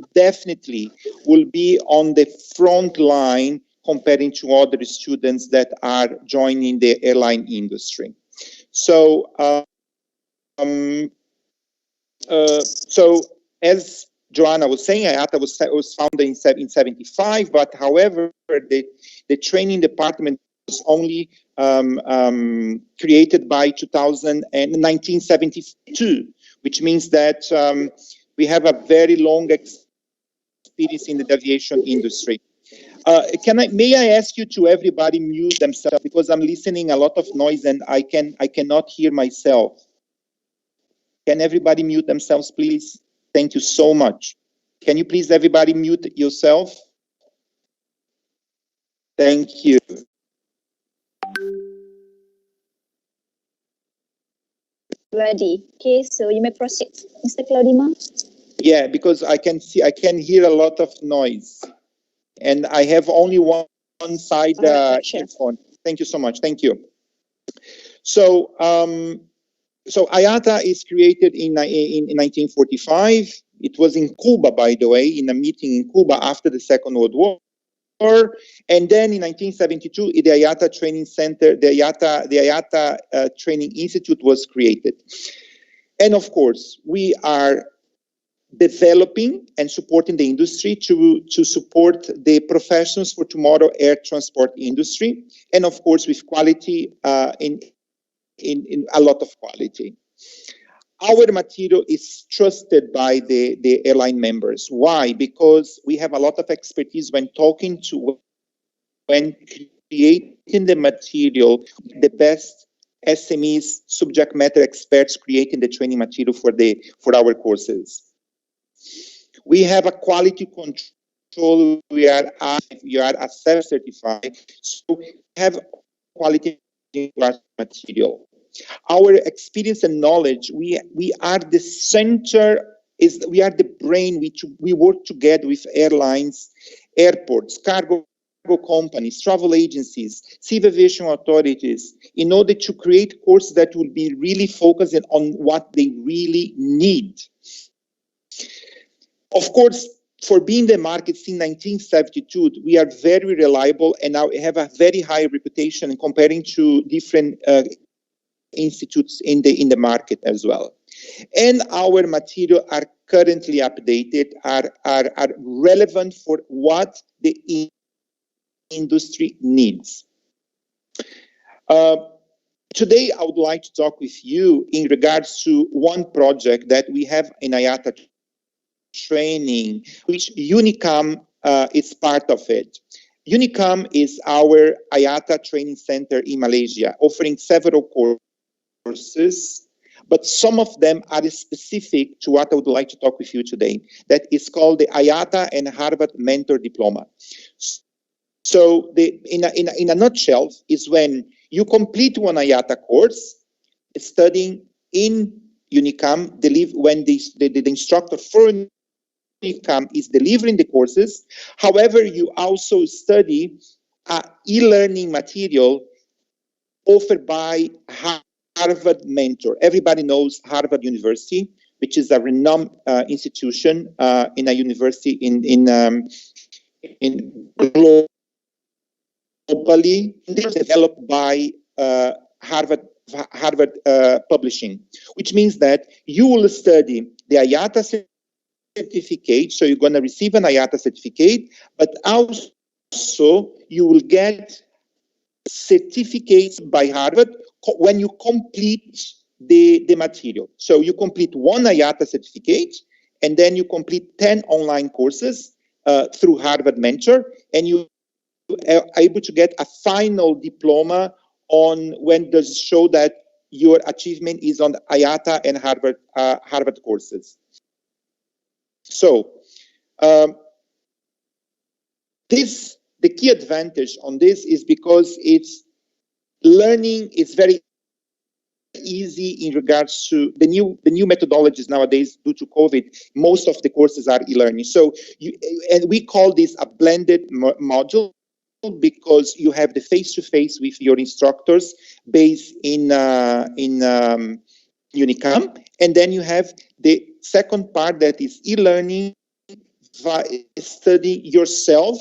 be on the front line comparing to other students that are joining the airline industry. So, as Joanna was saying, IATA was founded in 1975, but however, the training department was only created by 1972, which means that we have a very long experience in the aviation industry. May I ask you to everybody mute themselves, because I'm listening a lot of noise and I cannot hear myself. Can everybody mute themselves, please? Thank you so much. Can you please everybody mute yourself? Thank you. Ready. Okay, so you may proceed, Mr. Claudima. Yeah, because I can hear a lot of noise, and I have only one side earphone. Thank you so much. Thank you. So, so IATA is created in 1945. It was in Cuba, by the way, in a meeting in Cuba after the Second World War. And then in 1972, the IATA Training Center, the IATA Training Institute was created. And of course, we are developing and supporting the industry to support the professionals for tomorrow air transport industry. And of course, with quality, in a lot of quality. Our material is trusted by the airline members. Why? Because we have a lot of expertise when creating the material, the best SMEs, subject matter experts creating the training material for our courses. We have a quality control. We are Sept certified, so we have quality material. Our experience and knowledge, we are the center, we are the brain. We work together with airlines, airports, cargo companies, travel agencies, civil aviation authorities, in order to create courses that will be really focused on what they really need. Of course, for being the market since 1972, we are very reliable and now have a very high reputation comparing to different institutes in the market as well. And our material are currently updated, are relevant for what the industry needs. Today, I would like to talk with you in regards to one project that we have in IATA training, which Unicam is part of it. Unicam is our IATA training center in Malaysia, offering several courses, but some of them are specific to what I would like to talk with you today. That is called the IATA and Harvard Mentor Diploma. So in a nutshell, is when you complete one IATA course, studying in Unicam, when the instructor for Unicam is delivering the courses. However, you also study e-learning material offered by Harvard Mentor. Everybody knows Harvard University, which is a renowned institution in a university in globally developed by Harvard Publishing, which means that you will study the IATA certificate, so you're going to receive an IATA certificate, but also you will get certificates by Harvard when you complete the material. So you complete one IATA certificate, and then you complete 10 online courses through Harvard Mentor, and you are able to get a final diploma on when does show that your achievement is on the IATA and Harvard courses. So the key advantage on this is because it's learning is very easy in regards to the new methodologies nowadays due to COVID. Most of the courses are e-learning. So and we call this a blended module, because you have the face-to-face with your instructors based in Unicam, and then you have the second part that is e-learning, study yourself,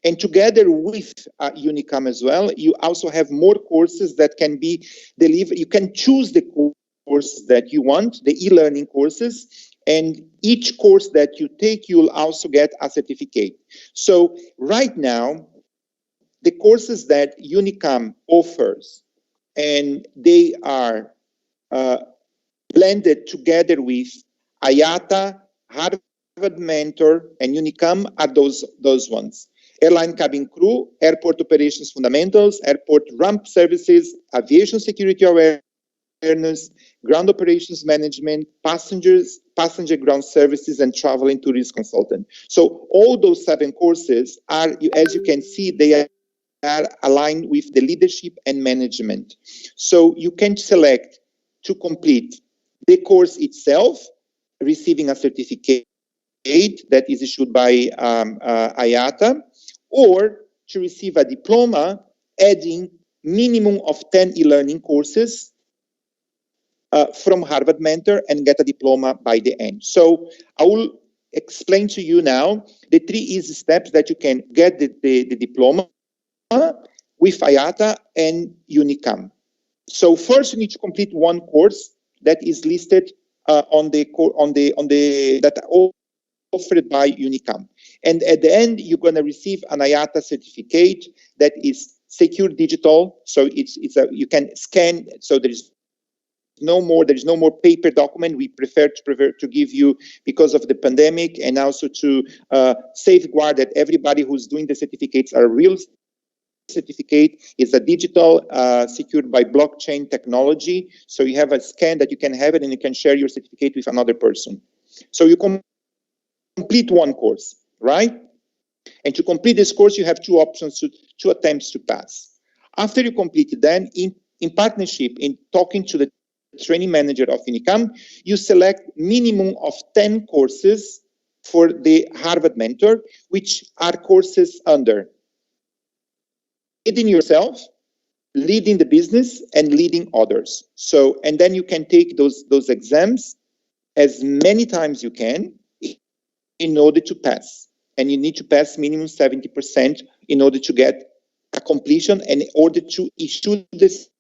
and together with Unicam as well, you also have more courses that can be delivered. You can choose the courses that you want, the e-learning courses, and each course that you take, you'll also get a certificate. So right now, the courses that Unicam offers, and they are blended together with IATA, Harvard Mentor, and Unicam are those ones. Airline cabin crew, airport operations fundamentals, airport ramp services, aviation security awareness, ground operations management, passenger ground services, and travel and tourism consultant. So all those 7 courses are, as you can see, they are aligned with the leadership and management. So you can select to complete the course itself, receiving a certificate that is issued by IATA, or to receive a diploma, adding minimum of 10 e-learning courses from Harvard Mentor and get a diploma by the end. So I will explain to you now the 3 easy steps that you can get the diploma with IATA and Unicam. So first, you need to complete one course that is listed on the that offered by Unicam, and at the end, you're going to receive an IATA certificate that is secure digital. So you can scan. So there is no more paper document. We prefer to give you, because of the pandemic, and also to safeguard that everybody who's doing the certificates are real certificate. Is a digital secured by blockchain technology. So you have a scan that you can have it and you can share your certificate with another person. So you complete one course, right? And to complete this course, you have 2 options, 2 attempts to pass. After you complete it, then in partnership, in talking to the training manager of Unicam, you select minimum of 10 courses for the Harvard Mentor, which are courses under leading yourself, leading the business, and leading others. So, and then you can take those exams as many times you can in order to pass. And you need to pass minimum 70% in order to get a completion and in order to issue this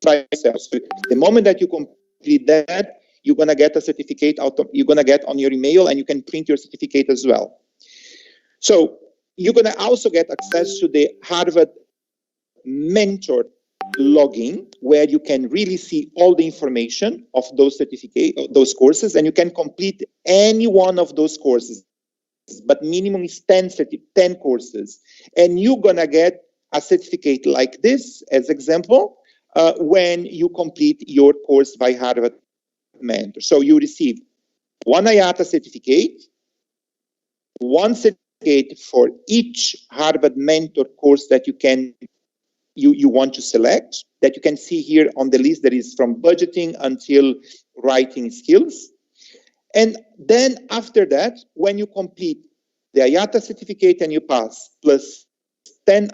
by yourself. So the moment that you complete that, you're going to get a certificate you're going to get on your email, and you can print your certificate as well. So you're going to also get access to the Harvard Mentor login, where you can really see all the information of those those courses, and you can complete any one of those courses, but minimum is 10 courses, and you're gonna get a certificate like this as example when you complete your course by Harvard Mentor. So you receive 1 IATA certificate, 1 certificate for each Harvard Mentor course that you want to select, that you can see here on the list, that is from budgeting until writing skills. And then after that, when you complete the IATA certificate and you pass, plus 10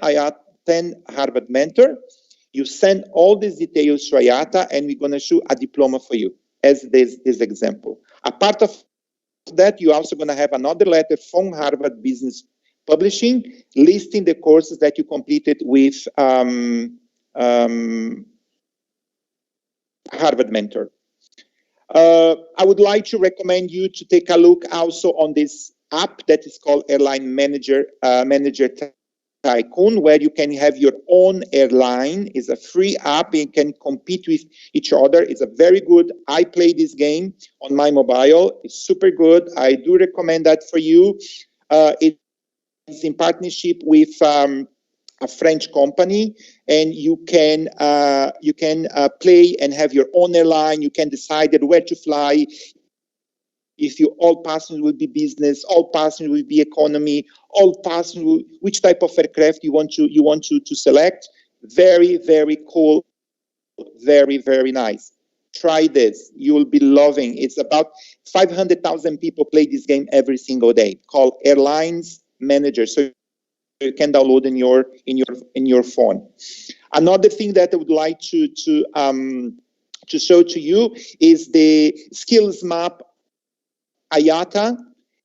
Harvard Mentor, you send all these details to IATA, and we're going to show a diploma for you, as this example. A part of that, you're also going to have another letter from Harvard Business Publishing listing the courses that you completed with Harvard Mentor. I would like to recommend you to take a look also on this app that is called Airline Manager Tycoon, where you can have your own airline. It's a free app. You can compete with each other. It's a very good. I play this game on my mobile. It's super good. I do recommend that for you. It's in partnership with a French company, and you can play and have your own airline. You can decide where to fly. If all passengers will be business, all passengers will be economy, all passengers, which type of aircraft you want to select. Very, very cool. Very, very nice. Try this. You will be loving. It's about 500,000 people play this game every single day, called Airlines Manager. So you can download in your phone. Another thing that I would like to to show to you is the skills map IATA.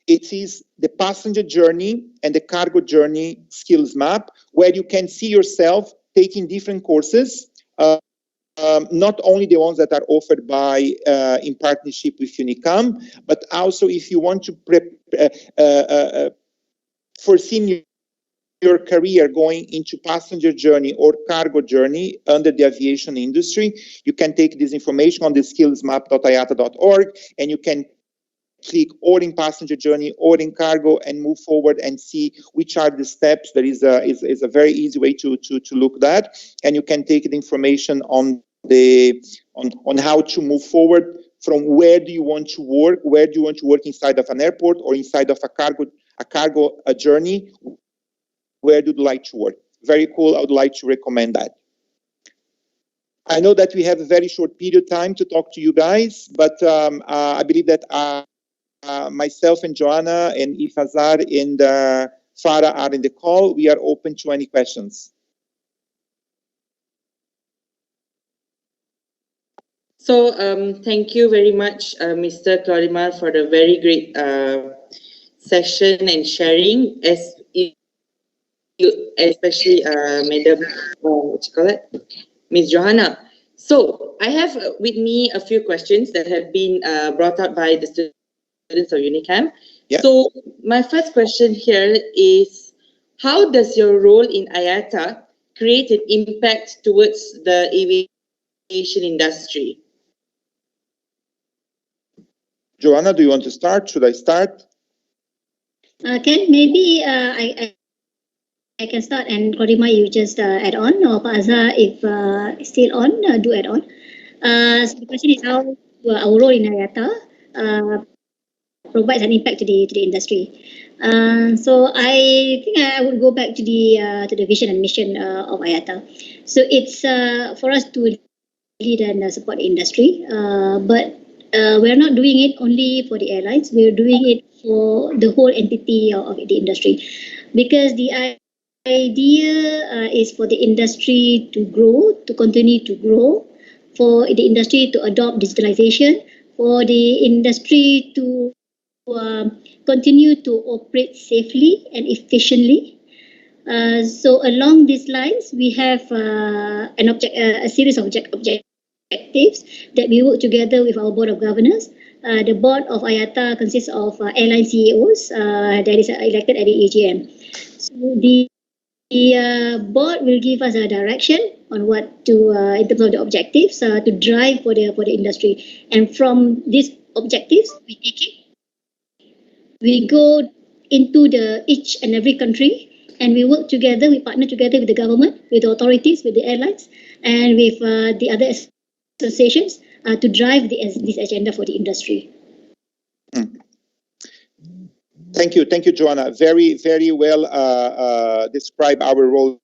It is the passenger journey and the cargo journey skills map, where you can see yourself taking different courses, not only the ones that are offered by in partnership with Unicam, but also if you want to foresee your career going into passenger journey or cargo journey under the aviation industry, you can take this information on the skillsmap.iata.org, and you can click or in passenger journey or in cargo and move forward and see which are the steps. There is a very easy way to look that, and you can take the information on how to move forward from where do you want to work, inside of an airport or inside of a cargo journey. Where do you like to work? Very cool. I would like to recommend that. I know that we have a very short period of time to talk to you guys, but I believe that myself and Joanna and Ifazar and Farah are in the call. We are open to any questions. So thank you very much, Mr. Claudimar, for the very great session and sharing, especially Madam, what you call it, Ms. Johanna. So I have with me a few questions that have been brought up by the students of Unicam. Yeah. So my first question here is, how does your role in IATA create an impact towards the aviation industry? Joanna, do you want to start? Should I start? Okay, maybe I can start, and Claudimar, you just add on, or Pak Azhar, if still on, do add on. So the question is how our role in IATA provides an impact to the industry. So I think I would go back to the vision and mission of IATA. So it's for us to lead and support the industry, but we're not doing it only for the airlines. We're doing it for the whole entity of the industry, because the idea is for the industry to grow, to continue to grow, for the industry to adopt digitalization, for the industry to continue to operate safely and efficiently. So along these lines, we have a series of objectives that we work together with our board of governors. The board of IATA consists of airline CEOs that is elected at the AGM. So the board will give us a direction on what to, in terms of the objectives, to drive for the industry. And from these objectives, we take it. We go into each and every country, and we work together, we partner together with the government, with the authorities, with the airlines, and with the other associations to drive this agenda for the industry. Thank you, Joanna. Very, very well describe our role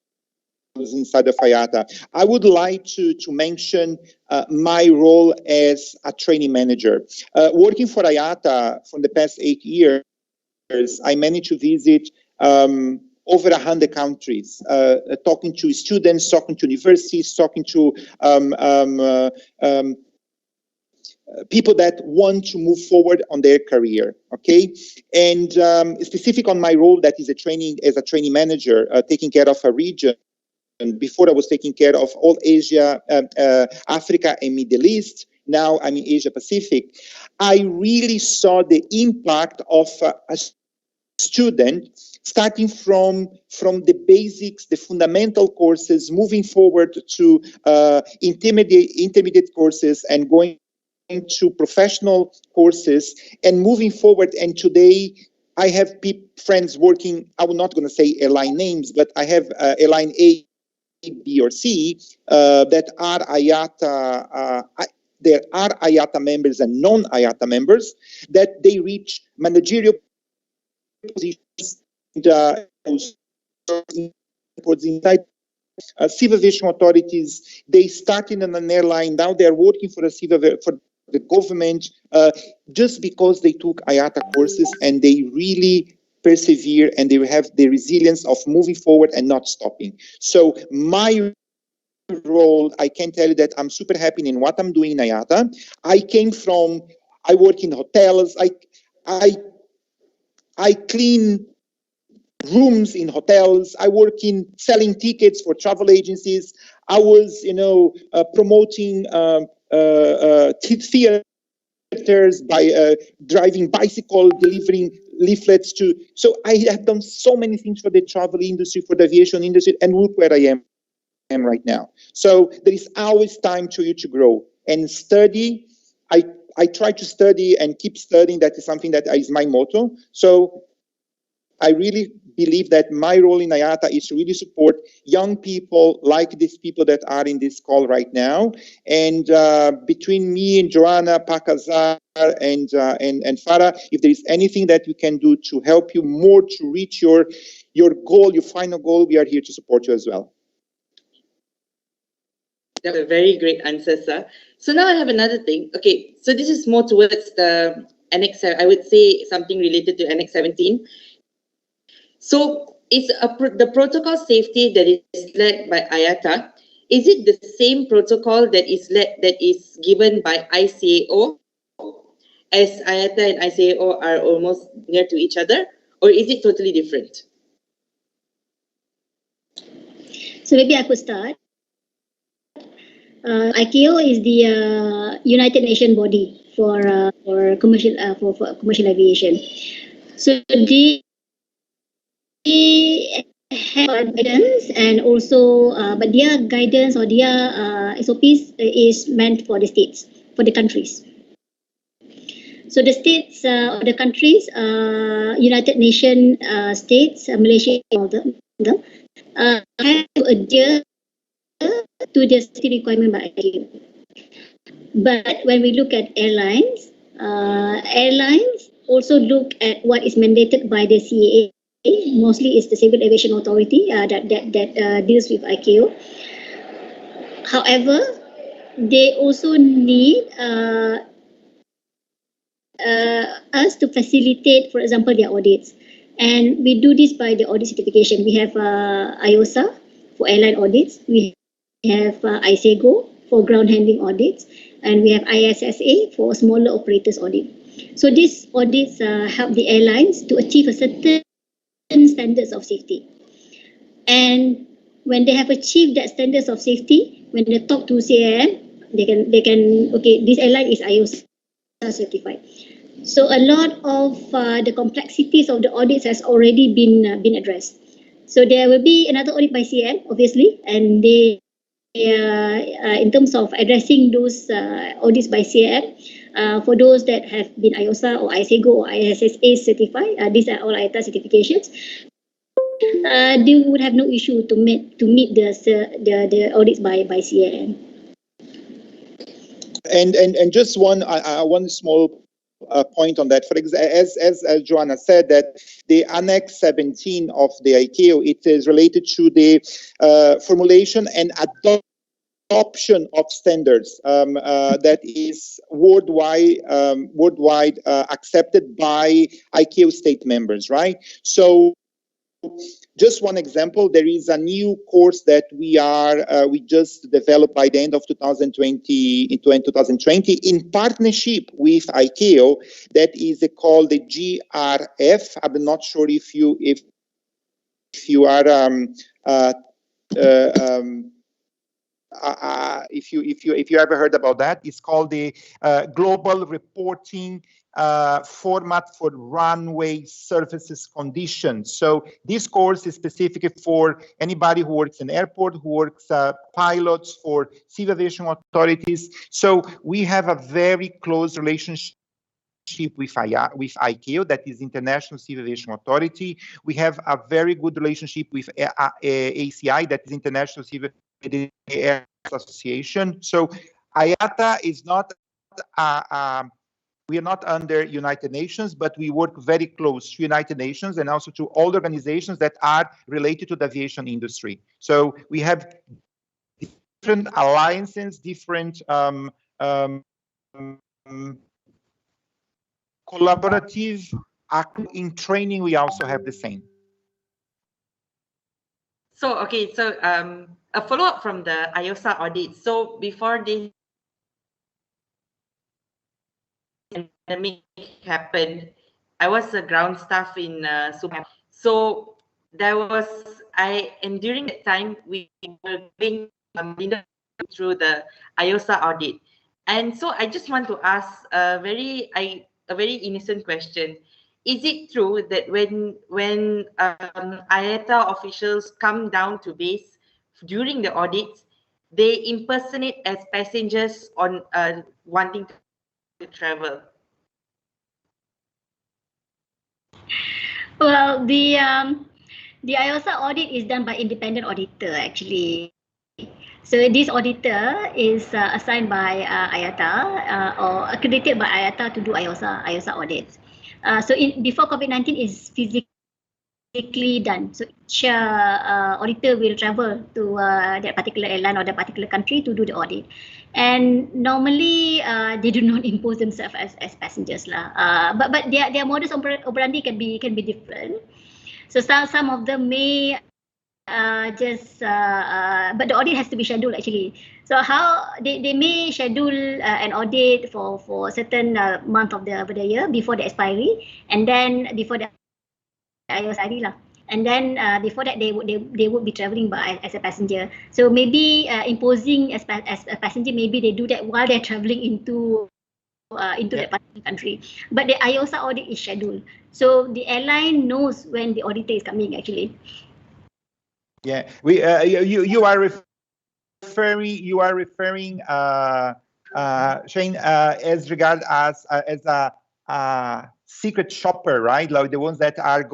inside of IATA. I would like to mention my role as a training manager. Working for IATA for the past 8 years, I managed to visit over 100 countries, talking to students, talking to universities, talking to people that want to move forward on their career. Okay, and specific on my role, that is as a training manager, taking care of a region. And before I was taking care of all Asia, Africa, and Middle East. Now I'm in Asia Pacific. I really saw the impact of a student starting from the basics, the fundamental courses, moving forward to intermediate courses, and going into professional courses, and moving forward. And today I have friends working, I'm not going to say airline names, but I have airline A, B, or C that are IATA. There are IATA members and non-IATA members that they reach managerial positions inside civil aviation authorities. They started in an airline, now they're working for the government just because they took IATA courses, and they really persevere, and they have the resilience of moving forward and not stopping. So my role, I can tell you that I'm super happy in what I'm doing in IATA. I work in hotels. I clean rooms in hotels. I work in selling tickets for travel agencies. I was, promoting theaters by driving bicycle, delivering leaflets to. So I have done so many things for the travel industry, for the aviation industry, and look where I am right now. So there is always time for you to grow and study. I try to study and keep studying. That is something that is my motto. So I really believe that my role in IATA is to really support young people like these people that are in this call right now. And between me and Joanna, Pakazar, and Farah, if there is anything that we can do to help you more to reach your goal, your final goal, we are here to support you as well. That's a very great answer, sir. So now I have another thing. Okay, so this is more towards the Annex, I would say something related to Annex 17. So is the protocol safety that is led by IATA, is it the same protocol that is given by ICAO, as IATA and ICAO are almost near to each other, or is it totally different? So maybe I could start. ICAO is the United Nations body for commercial for commercial aviation. So they have guidance, and also but their guidance or their SOPs is meant for the states, for the countries. So the states or the countries, United Nations states, Malaysia, all them have to adhere to the safety requirement by ICAO. But when we look at airlines, airlines also look at what is mandated by the CAA. Mostly it's the Civil Aviation Authority that deals with ICAO. However, they also need us to facilitate, for example, their audits. And we do this by the audit certification. We have IOSA for airline audits. We have ISEGO for ground handling audits. And we have ISSA for smaller operators audit. So these audits help the airlines to achieve a certain standards of safety. And when they have achieved that standards of safety, when they talk to CAM, they can okay, this airline is IOSA certified. So a lot of the complexities of the audits has already been addressed. So there will be another audit by CM, obviously, and they in terms of addressing those audits by CM, for those that have been IOSA or ISEGO or ISSA certified, these are all IATA certifications. They would have no issue to meet the audits by CM. And just one small point on that. For example, as Joanna said, that the Annex 17 of the ICAO, it is related to the formulation and adoption of standards that is worldwide accepted by ICAO state members, right? So just one example, there is a new course that we just developed by the end of 2020 in partnership with ICAO, that is called the GRF. I'm not sure if you if you ever heard about that. It's called the Global Reporting Format for Runway Services Conditions. So this course is specific for anybody who works in airport, who works pilots for civil aviation authorities. So we have a very close relationship with ICAO, that is International Civil Aviation Authority. We have a very good relationship with ACI, that is International Civil Air Association. So IATA is not we are not under United Nations, but we work very close to United Nations and also to all organizations that are related to the aviation industry. So we have different alliances, different collaborative in training. We also have the same. So okay, so a follow-up from the IOSA audit. So before this pandemic happened, I was a ground staff in Supa. So there was, and during that time, we were going through the IOSA audit. And so I just want to ask a very innocent question. Is it true that when IATA officials come down to base during the audits, they impersonate as passengers on wanting to travel? Well, the IOSA audit is done by independent auditor actually. So this auditor is assigned by IATA or accredited by IATA to do IOSA audits. So before COVID-19 is physically done. So each auditor will travel to that particular airline or that particular country to do the audit. And normally they do not impose themselves as passengers lah. But their modus operandi can be different. So some of them may but the audit has to be scheduled actually. So how they may schedule an audit for certain month of the year before the expiry, and then before the expiry lah. And then before that they would be travelling by as a passenger. So maybe imposing as a passenger, maybe they do that while they're travelling into that particular country. But the IOSA audit is scheduled, so the airline knows when the auditor is coming actually. Yeah, you are referring Shane as regard as a secret shopper, right? Like the ones that are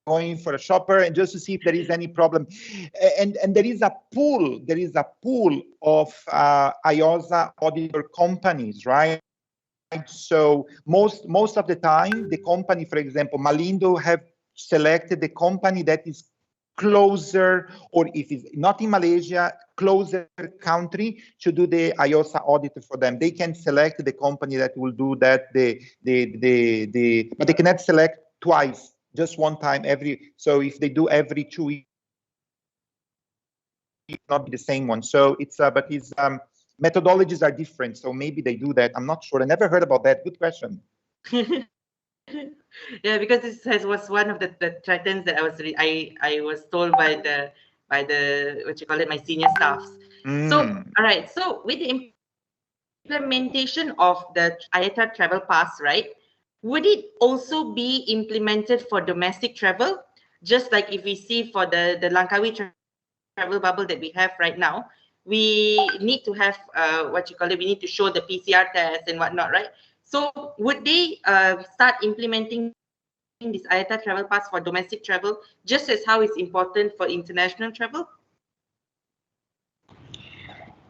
going for a shopper and just to see if there is any problem, and there is a pool of IOSA auditor companies, right? So most of the time, the company, for example, Malindo have selected the company that is closer, or if it's not in Malaysia, closer country to do the IOSA audit for them. They can select the company that will do that. But they cannot select twice, just one time so if they do every 2 weeks, it will not be the same one. So it's but his methodologies are different. So maybe they do that. I'm not sure. I never heard about that. Good question. Yeah, because this was one of the threats that I was told by the what you call it, my senior staffs. So all right, so with the implementation of the IATA travel pass, right, would it also be implemented for domestic travel, just like if we see for the Langkawi travel bubble that we have right now? We need to have what you call it, we need to show the PCR test and whatnot, right? So would they start implementing this IATA travel pass for domestic travel, just as how it's important for international travel?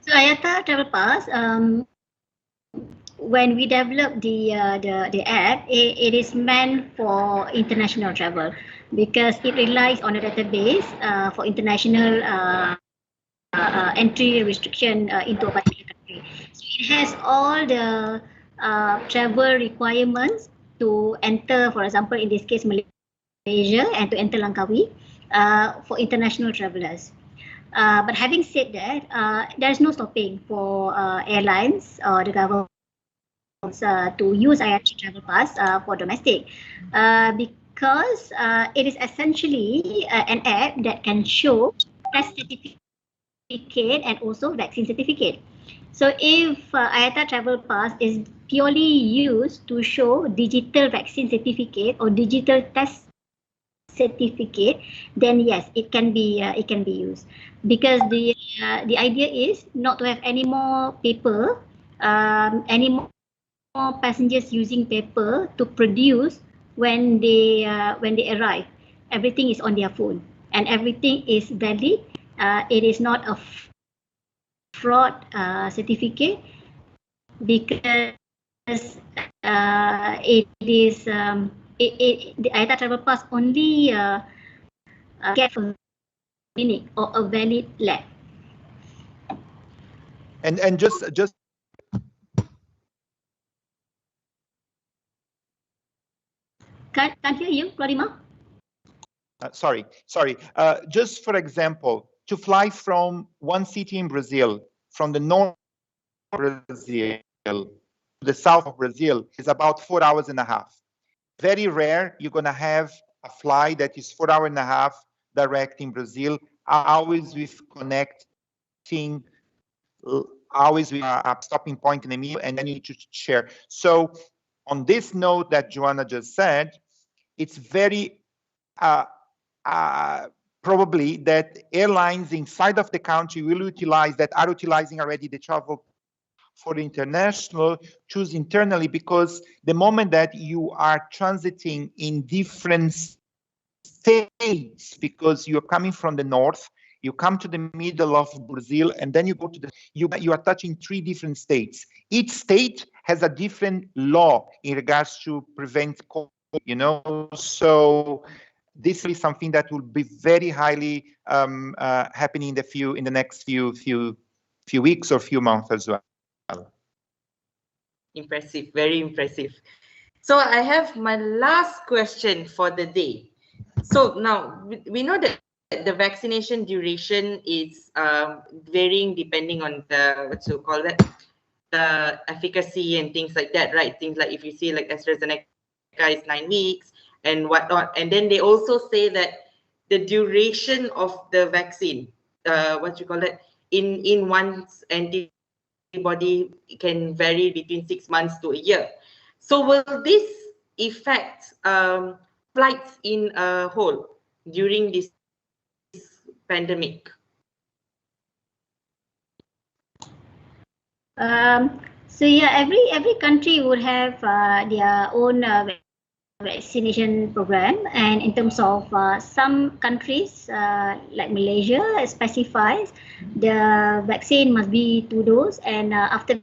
So IATA travel pass, when we develop the app, it is meant for international travel because it relies on a database for international entry restriction into a particular country. So it has all the travel requirements to enter, for example, in this case, Malaysia, and to enter Langkawi for international travelers. But having said that, there's no stopping for airlines or the government to use IATA travel pass for domestic because it is essentially an app that can show test certificate and also vaccine certificate. So if IATA travel pass is purely used to show digital vaccine certificate or digital test certificate, then yes, it can be used because the idea is not to have any more paper, any more passengers using paper to produce when they arrive. Everything is on their phone and everything is valid. It is not a fraud certificate because it is the IATA travel pass only get a clinic or a valid lab. And just can't hear you, Clarima. Sorry. Just for example, to fly from one city in Brazil, from the north of Brazil to the south of Brazil, is about 4 hours and a half. Very rare you're going to have a flight that is 4 hours and a half direct in Brazil, always with connecting, always with a stopping point in the middle, and then you need to share. So on this note that Joanna just said, it's very probably that airlines inside of the country will utilize, that are utilizing already the travel for international, choose internally, because the moment that you are transiting in different states, because you're coming from the north, you come to the middle of Brazil, and then you go to the, you are touching 3 different states. Each state has a different law in regards to prevent COVID, you know, so this is something that will be very highly happening in the next few weeks or few months as well. Impressive, very impressive. So I have my last question for the day. So now we know that the vaccination duration is varying depending on the, what you call that, the efficacy and things like that, right? Things like if you see like AstraZeneca is 9 weeks and whatnot. And then they also say that the duration of the vaccine, what you call it, in one's antibody can vary between 6 months to a year. So will this affect flights in a whole during this pandemic? So yeah, every country would have their own vaccination program, and in terms of some countries like Malaysia specifies the vaccine must be 2 doses, and after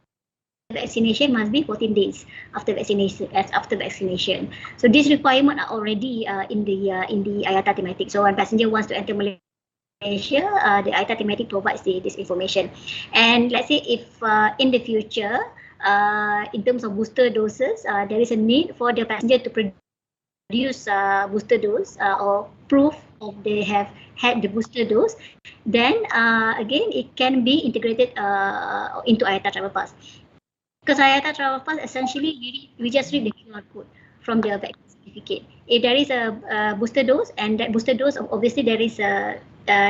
vaccination must be 14 days after vaccination. So these requirements are already in the IATA thematic. So when passenger wants to enter Malaysia, the IATA thematic provides this information. And let's say if in the future, in terms of booster doses, there is a need for the passenger to produce booster dose or proof of they have had the booster dose, then again it can be integrated into IATA Travel Pass. Because IATA Travel Pass, essentially we just read the QR code from the vaccine certificate. If there is a booster dose, and that booster dose, obviously there is a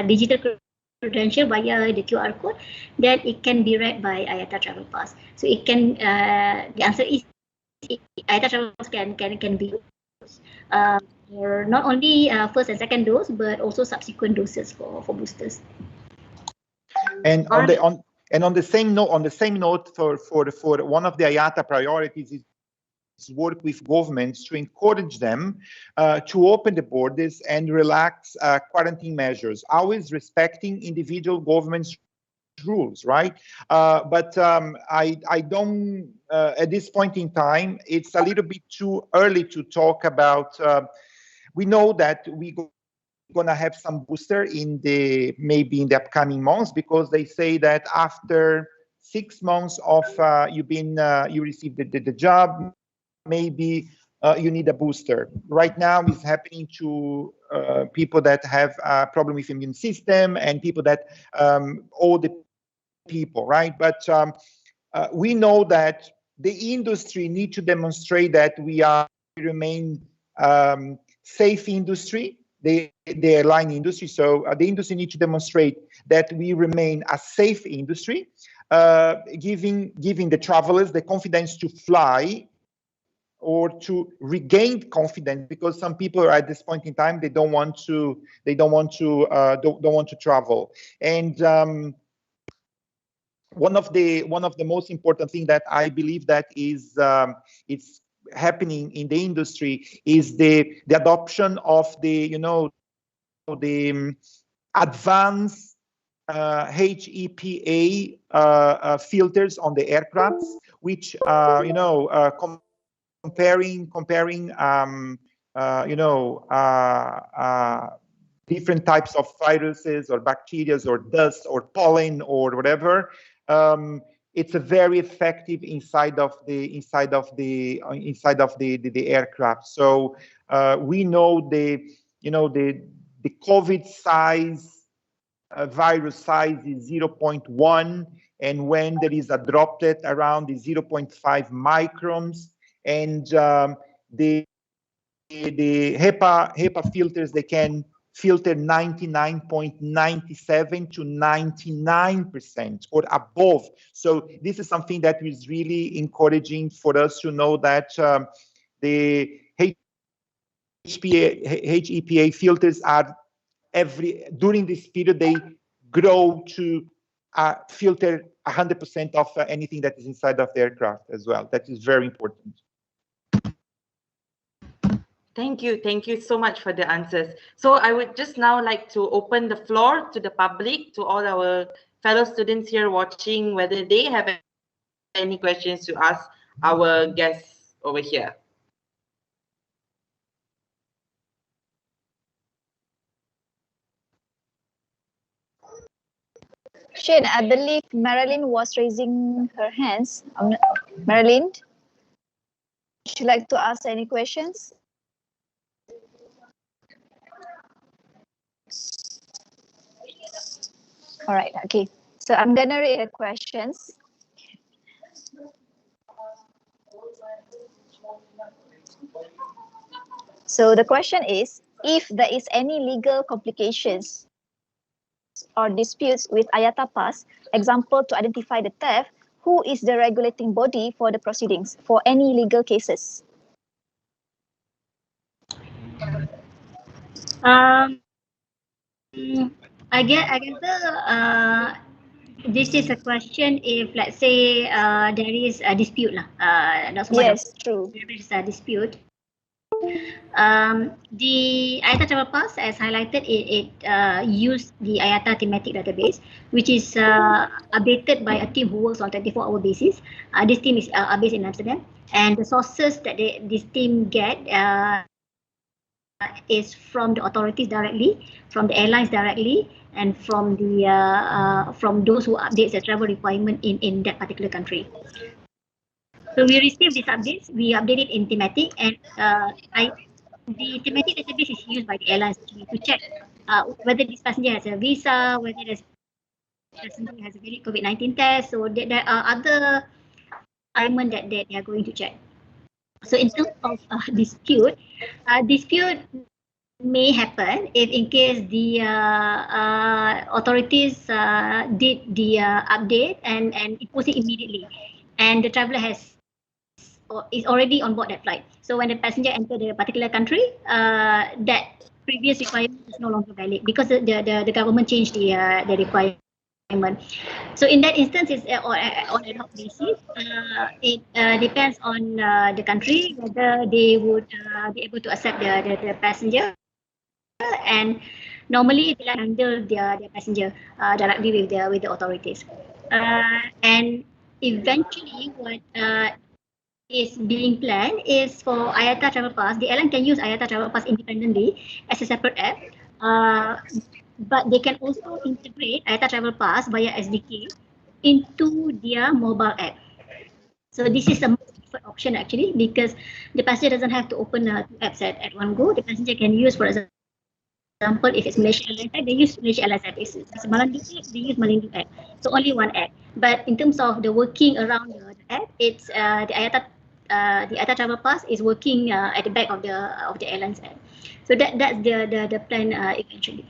digital credential via the QR code, then it can be read by IATA Travel Pass. So it can, the answer is IATA Travel Pass can be used for not only first and second dose, but also subsequent doses for boosters. And on the same note, for one of the IATA priorities is work with governments to encourage them to open the borders and relax quarantine measures, always respecting individual governments' rules, right? But I don't, at this point in time, it's a little bit too early to talk about, we know that we're going to have some booster maybe in the upcoming months, because they say that after 6 months of you received the job, maybe you need a booster. Right now it's happening to people that have a problem with immune system and people that older people, right? But we know that the industry need to demonstrate that we remain safe industry, the airline industry. So the industry need to demonstrate that we remain a safe industry, giving the travelers the confidence to fly or to regain confidence, because some people are at this point in time, they don't want to travel. And one of the most important thing that I believe that is it's happening in the industry is the adoption of the advanced HEPA filters on the aircrafts, which comparing different types of viruses or bacteria or dust or pollen or whatever. It's a very effective inside of the aircraft. So we know the COVID size virus size is 0.1, and when there is a droplet around is 0.5 microns, and the HEPA filters, they can filter 99.97 to 99% or above. So this is something that is really encouraging for us to know that the HEPA filters are during this period, they grow to filter 100% of anything that is inside of the aircraft as well. That is very important. Thank you so much for the answers. So I would just now like to open the floor to the public, to all our fellow students here watching, whether they have any questions to ask our guests over here. Shane, I believe Marilyn was raising her hands. Marilyn, would you like to ask any questions? All right, okay. So I'm gonna read the questions. So the question is, if there is any legal complications or disputes with IATA Pass, example to identify the theft, who is the regulating body for the proceedings for any legal cases? I guess this is a question if, let's say, there is a dispute lah. Not so much. Yes, true. There is a dispute. The IATA Travel Pass, as highlighted, it used the IATA thematic database, which is updated by a team who works on 24-hour basis. This team is based in Amsterdam, and the sources that this team get is from the authorities directly, from the airlines directly, and from the from those who update the travel requirement in that particular country. So we receive these updates, we update it in thematic, and the thematic database is used by the airlines actually to check whether this passenger has a visa, whether this passenger has a valid COVID-19 test. So there are other elements that they are going to check. So in terms of dispute may happen if in case the authorities did the update and it was immediately, and the traveller is already on board that flight. So when the passenger enter the particular country, that previous requirement is no longer valid because the government changed the requirement. So in that instance, it's on ad hoc basis. It depends on the country whether they would be able to accept the passenger, and normally they handle their passenger directly with the authorities. And eventually, what is being planned is for IATA Travel Pass. The airline can use IATA Travel Pass independently as a separate app, but they can also integrate IATA Travel Pass via SDK into their mobile app. So this is a preferred option actually, because the passenger doesn't have to open two apps at one go. The passenger can use, for example, if it's Malaysia Airlines app, they use Malaysia Airlines app. If it's Malindu app, they use Malindu app. So only one app. But in terms of the working around the app, it's the IATA Travel Pass is working at the back of the airlines app. So that's the plan eventually.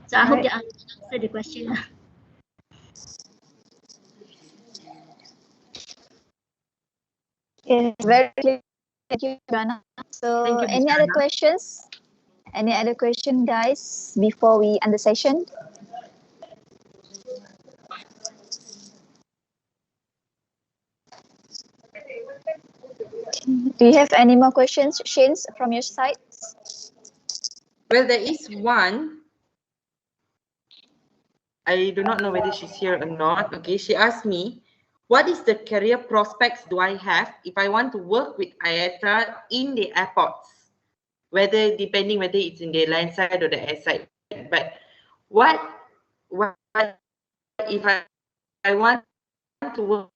So I hope that answered the question. It's very clear. Thank you, Joanna. So any other questions? Any other question, guys, before we end the session? Do you have any more questions, Shane, from your side? Well, there is one. I do not know whether she's here or not. Okay, she asked me, what is the career prospects do I have if I want to work with IATA in the airports? Depending whether it's in the land side or the air side. But what if I want to work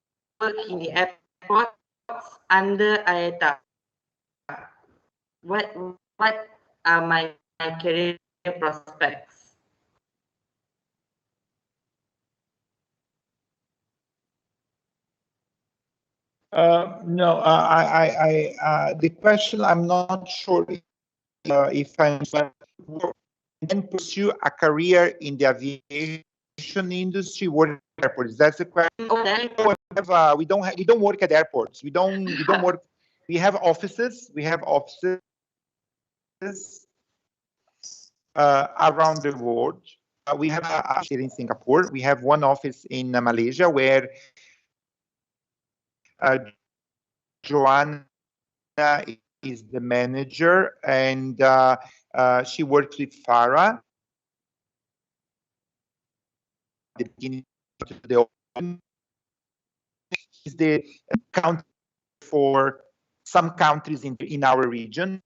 in the airports under IATA? what are my career prospects? No, the question, I'm not sure if I'm then pursue a career in the aviation industry, work at airports. That's the question. We don't work at airports. We don't work. We have offices. We have offices around the world. We have here in Singapore. We have one office in Malaysia where Joanna is the manager, and she works with Farah. The beginning of the is the country for some countries in our region,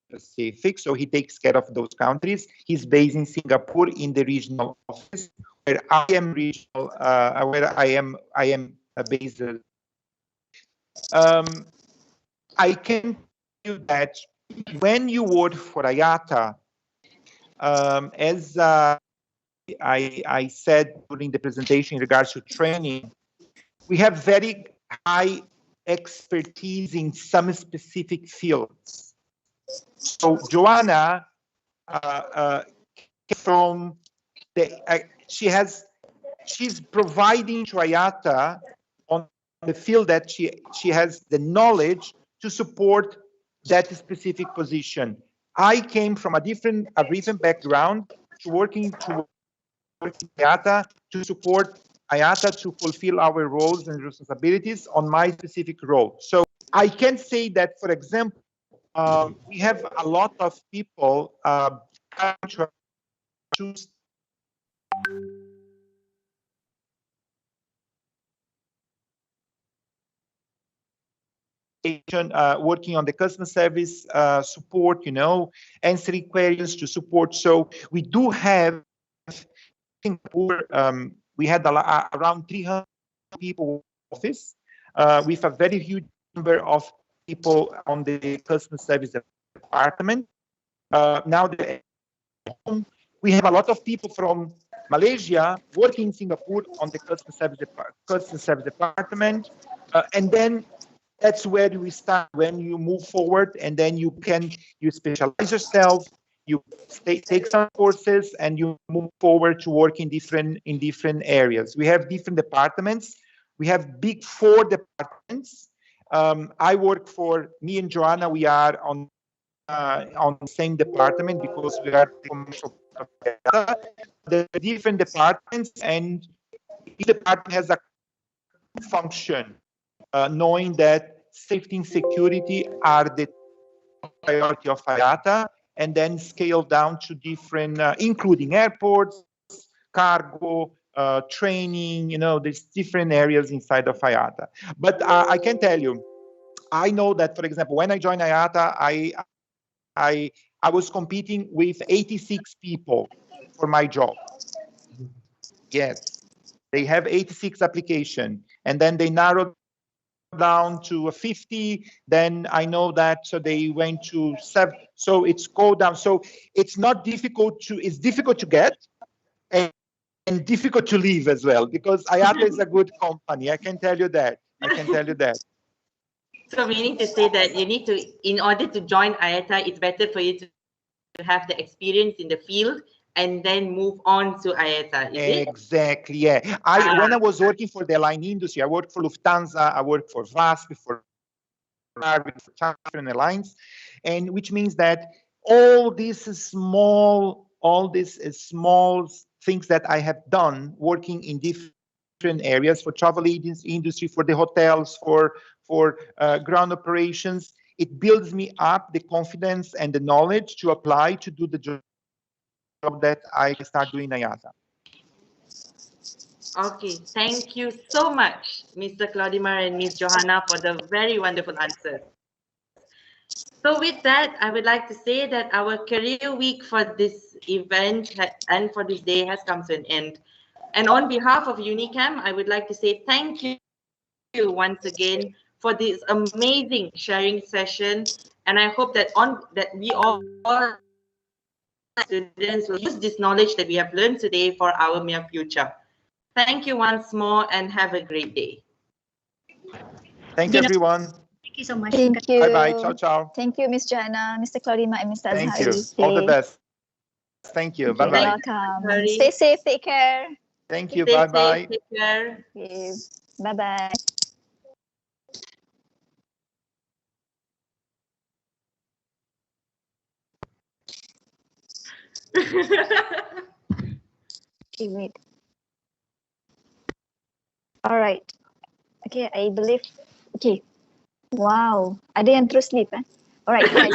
Pacific. So he takes care of those countries. He's based in Singapore in the regional office, where I am regional, where I am based. I can tell you that when you work for IATA, as I said during the presentation in regards to training, we have very high expertise in some specific fields. So Joanna from the she's providing to IATA on the field that she has the knowledge to support that specific position. I came from a different background to working IATA to support IATA to fulfill our roles and responsibilities on my specific role. So I can say that, for example, we have a lot of people to choose working on the customer service support, answering queries to support. So we do have, we had around 300 people in office with a very huge number of people on the customer service department. Now we have a lot of people from Malaysia working in Singapore on the customer service department, and then that's where we start. When you move forward, and then you specialize yourself, you take some courses, and you move forward to work in different areas. We have different departments. We have big 4 departments. I work for me and Joanna. We are on the same department because we are commercial. The different departments, and each department has a function, knowing that safety and security are the priority of IATA, and then scale down to different, including airports, cargo, training. There's different areas inside of IATA. But I can tell you, I know that, for example, when I joined IATA, I was competing with 86 people for my job. Yes, they have 86 applications, and then they narrowed down to 50. Then I know that, so they went to 7. So it's go down. So it's not difficult it's difficult to get, and difficult to leave as well, because IATA is a good company. I can tell you that. So meaning to say that you need to, in order to join IATA, it's better for you to have the experience in the field and then move on to IATA, is it? Exactly, yeah. When I was working for the airline industry, I worked for Lufthansa, I worked for VASP, for Charter Airlines, and which means that all these small things that I have done working in different areas, for travel agency industry, for the hotels, for ground operations, it builds me up the confidence and the knowledge to apply to do the job that I start doing IATA. Okay, thank you so much, Mr. Claudimar and Ms. Johanna, for the very wonderful answers. So with that, I would like to say that our career week for this event and for this day has come to an end. And on behalf of Unicam, I would like to say thank you once again for this amazing sharing session And I hope that we all students will use this knowledge that we have learned today for our near future. Thank you once more and have a great day. Thank you, everyone. Thank you so much. Thank you. Bye-bye. Ciao, ciao. Thank you, Miss Joanna, Mr. Claudima, and Mr. Thank Azhari. you. All the best. Thank you. You're Bye-bye. welcome. Azhari. Stay safe. Take care. Thank you. Stay Bye-bye. safe. Take care. Okay. Bye-bye. Okay, wait. All right. Okay, I believe. Okay. Wow. Ada yang terus sleep, eh? All right, guys.